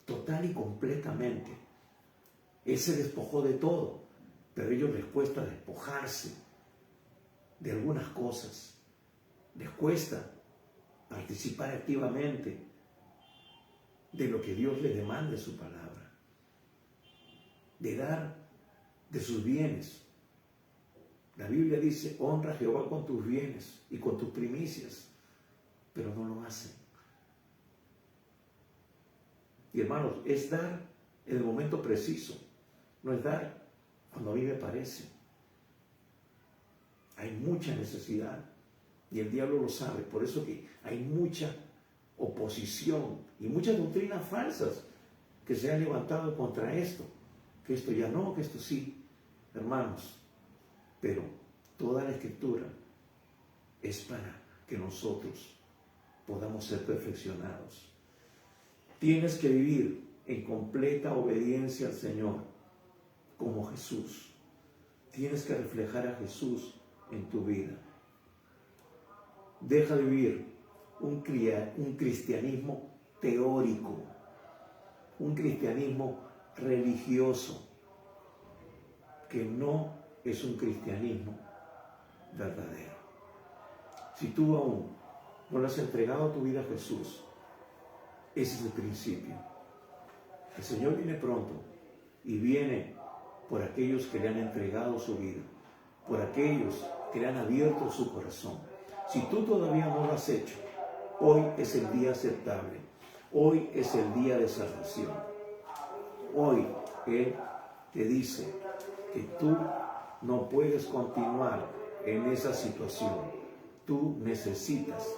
total y completamente. Él se despojó de todo, pero a ellos les cuesta despojarse de algunas cosas. Les cuesta participar activamente de lo que Dios les demanda en su palabra, de dar de sus bienes. La Biblia dice, honra a Jehová con tus bienes y con tus primicias, pero no lo hacen. Y hermanos, es dar en el momento preciso, no es dar cuando a mí me parece. Hay mucha necesidad y el diablo lo sabe, por eso que hay mucha oposición y muchas doctrinas falsas que se han levantado contra esto, que esto ya no, que esto sí. Hermanos, pero toda la Escritura es para que nosotros podamos ser perfeccionados. Tienes que vivir en completa obediencia al Señor, como Jesús. Tienes que reflejar a Jesús en tu vida. Deja de vivir un cristianismo teórico, un cristianismo religioso, que no es un cristianismo verdadero. Si tú aún no le has entregado tu vida a Jesús, ese es el principio. El Señor viene pronto y viene por aquellos que le han entregado su vida, por aquellos que le han abierto su corazón. Si tú todavía no lo has hecho, hoy es el día aceptable. Hoy es el día de salvación. Hoy Él te dice que tú no puedes continuar en esa situación. Tú necesitas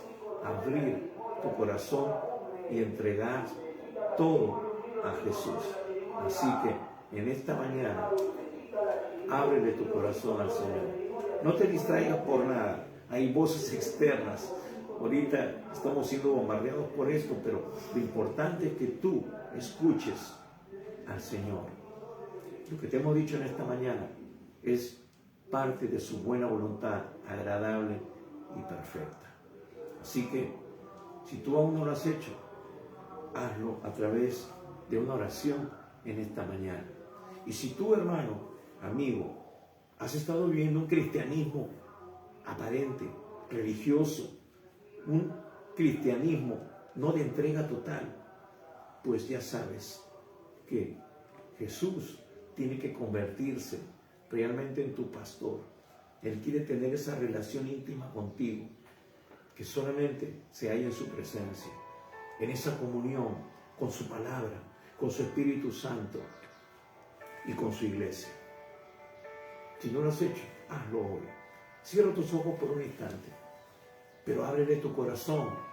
abrir tu corazón y entregar todo a Jesús. Así que en esta mañana, ábrele tu corazón al Señor. No te distraigas por nada. Hay voces externas. Ahorita estamos siendo bombardeados por esto, pero lo importante es que tú escuches al Señor. Lo que te hemos dicho en esta mañana es parte de su buena voluntad, agradable y perfecta. Así que, si tú aún no lo has hecho, hazlo a través de una oración en esta mañana. Y si tú, hermano, amigo, has estado viviendo un cristianismo aparente, religioso, un cristianismo no de entrega total, pues ya sabes que Jesús tiene que convertirse realmente en tu pastor. Él quiere tener esa relación íntima contigo, que solamente se halla en su presencia, en esa comunión con su palabra, con su Espíritu Santo y con su iglesia. Si no lo has hecho, hazlo hoy. Cierra tus ojos por un instante, pero ábrele tu corazón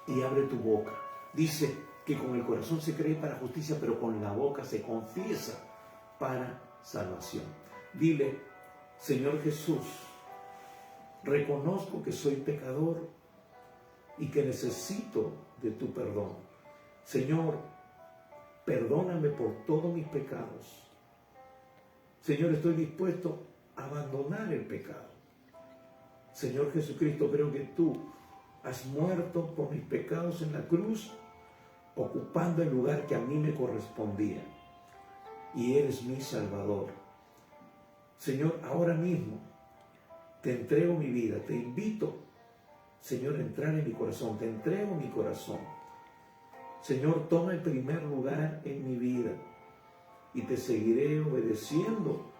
y abre tu boca. Dice que con el corazón se cree para justicia, pero con la boca se confiesa para salvación. Dile: Señor Jesús, reconozco que soy pecador y que necesito de tu perdón. Señor, perdóname por todos mis pecados. Señor, estoy dispuesto a abandonar el pecado. Señor Jesucristo, creo que tú has muerto por mis pecados en la cruz, ocupando el lugar que a mí me correspondía. Y eres mi Salvador. Señor, ahora mismo te entrego mi vida, te invito, Señor, a entrar en mi corazón, te entrego mi corazón. Señor, toma el primer lugar en mi vida y te seguiré obedeciendo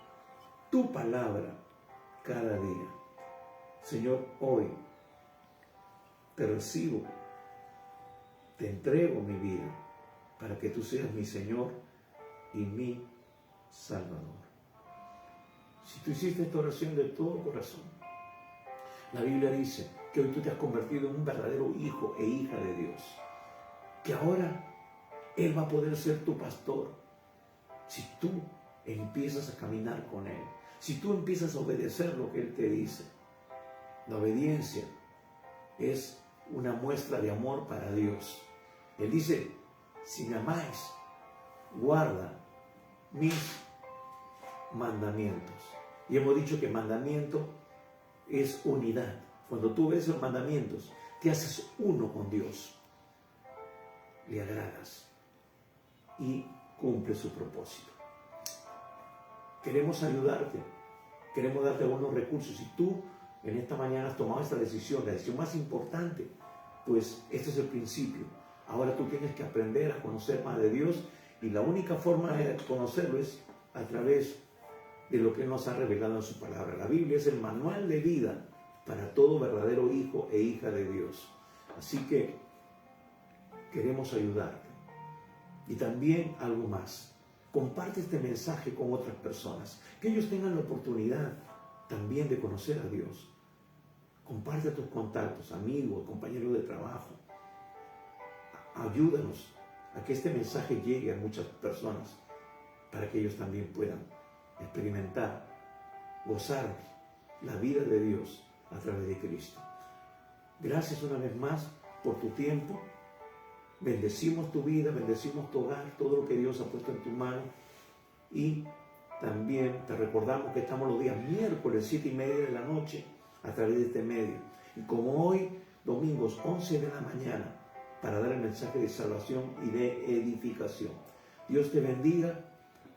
tu palabra cada día. Señor, hoy te recibo, te entrego mi vida para que tú seas mi Señor y mi Salvador. Si tú hiciste esta oración de todo corazón, la Biblia dice que hoy tú te has convertido en un verdadero hijo e hija de Dios, que ahora Él va a poder ser tu pastor si tú empiezas a caminar con Él, si tú empiezas a obedecer lo que Él te dice. La obediencia es una muestra de amor para Dios. Él dice: si me amáis, guarda mis mandamientos. Y hemos dicho que mandamiento es unidad. Cuando tú ves los mandamientos, te haces uno con Dios, le agradas y cumple su propósito. Queremos ayudarte, queremos darte algunos recursos. Si tú en esta mañana has tomado esta decisión, la decisión más importante, pues este es el principio. Ahora tú tienes que aprender a conocer más de Dios, y la única forma de conocerlo es a través de lo que Él nos ha revelado en su palabra. La Biblia es el manual de vida para todo verdadero hijo e hija de Dios. Así que queremos ayudarte. Y también algo más: comparte este mensaje con otras personas, que ellos tengan la oportunidad también de conocer a Dios. Comparte a tus contactos, amigos, compañeros de trabajo. Ayúdanos a que este mensaje llegue a muchas personas, para que ellos también puedan experimentar, gozar la vida de Dios a través de Cristo. Gracias una vez más por tu tiempo. Bendecimos tu vida, bendecimos tu hogar, todo lo que Dios ha puesto en tu mano. Y también te recordamos que estamos los días miércoles 7:30 de la noche a través de este medio. Y como hoy, domingos 11 de la mañana, para dar el mensaje de salvación y de edificación. Dios te bendiga,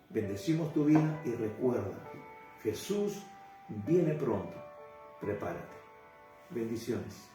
bendecimos tu vida y recuerda, Jesús viene pronto. Prepárate. Bendiciones.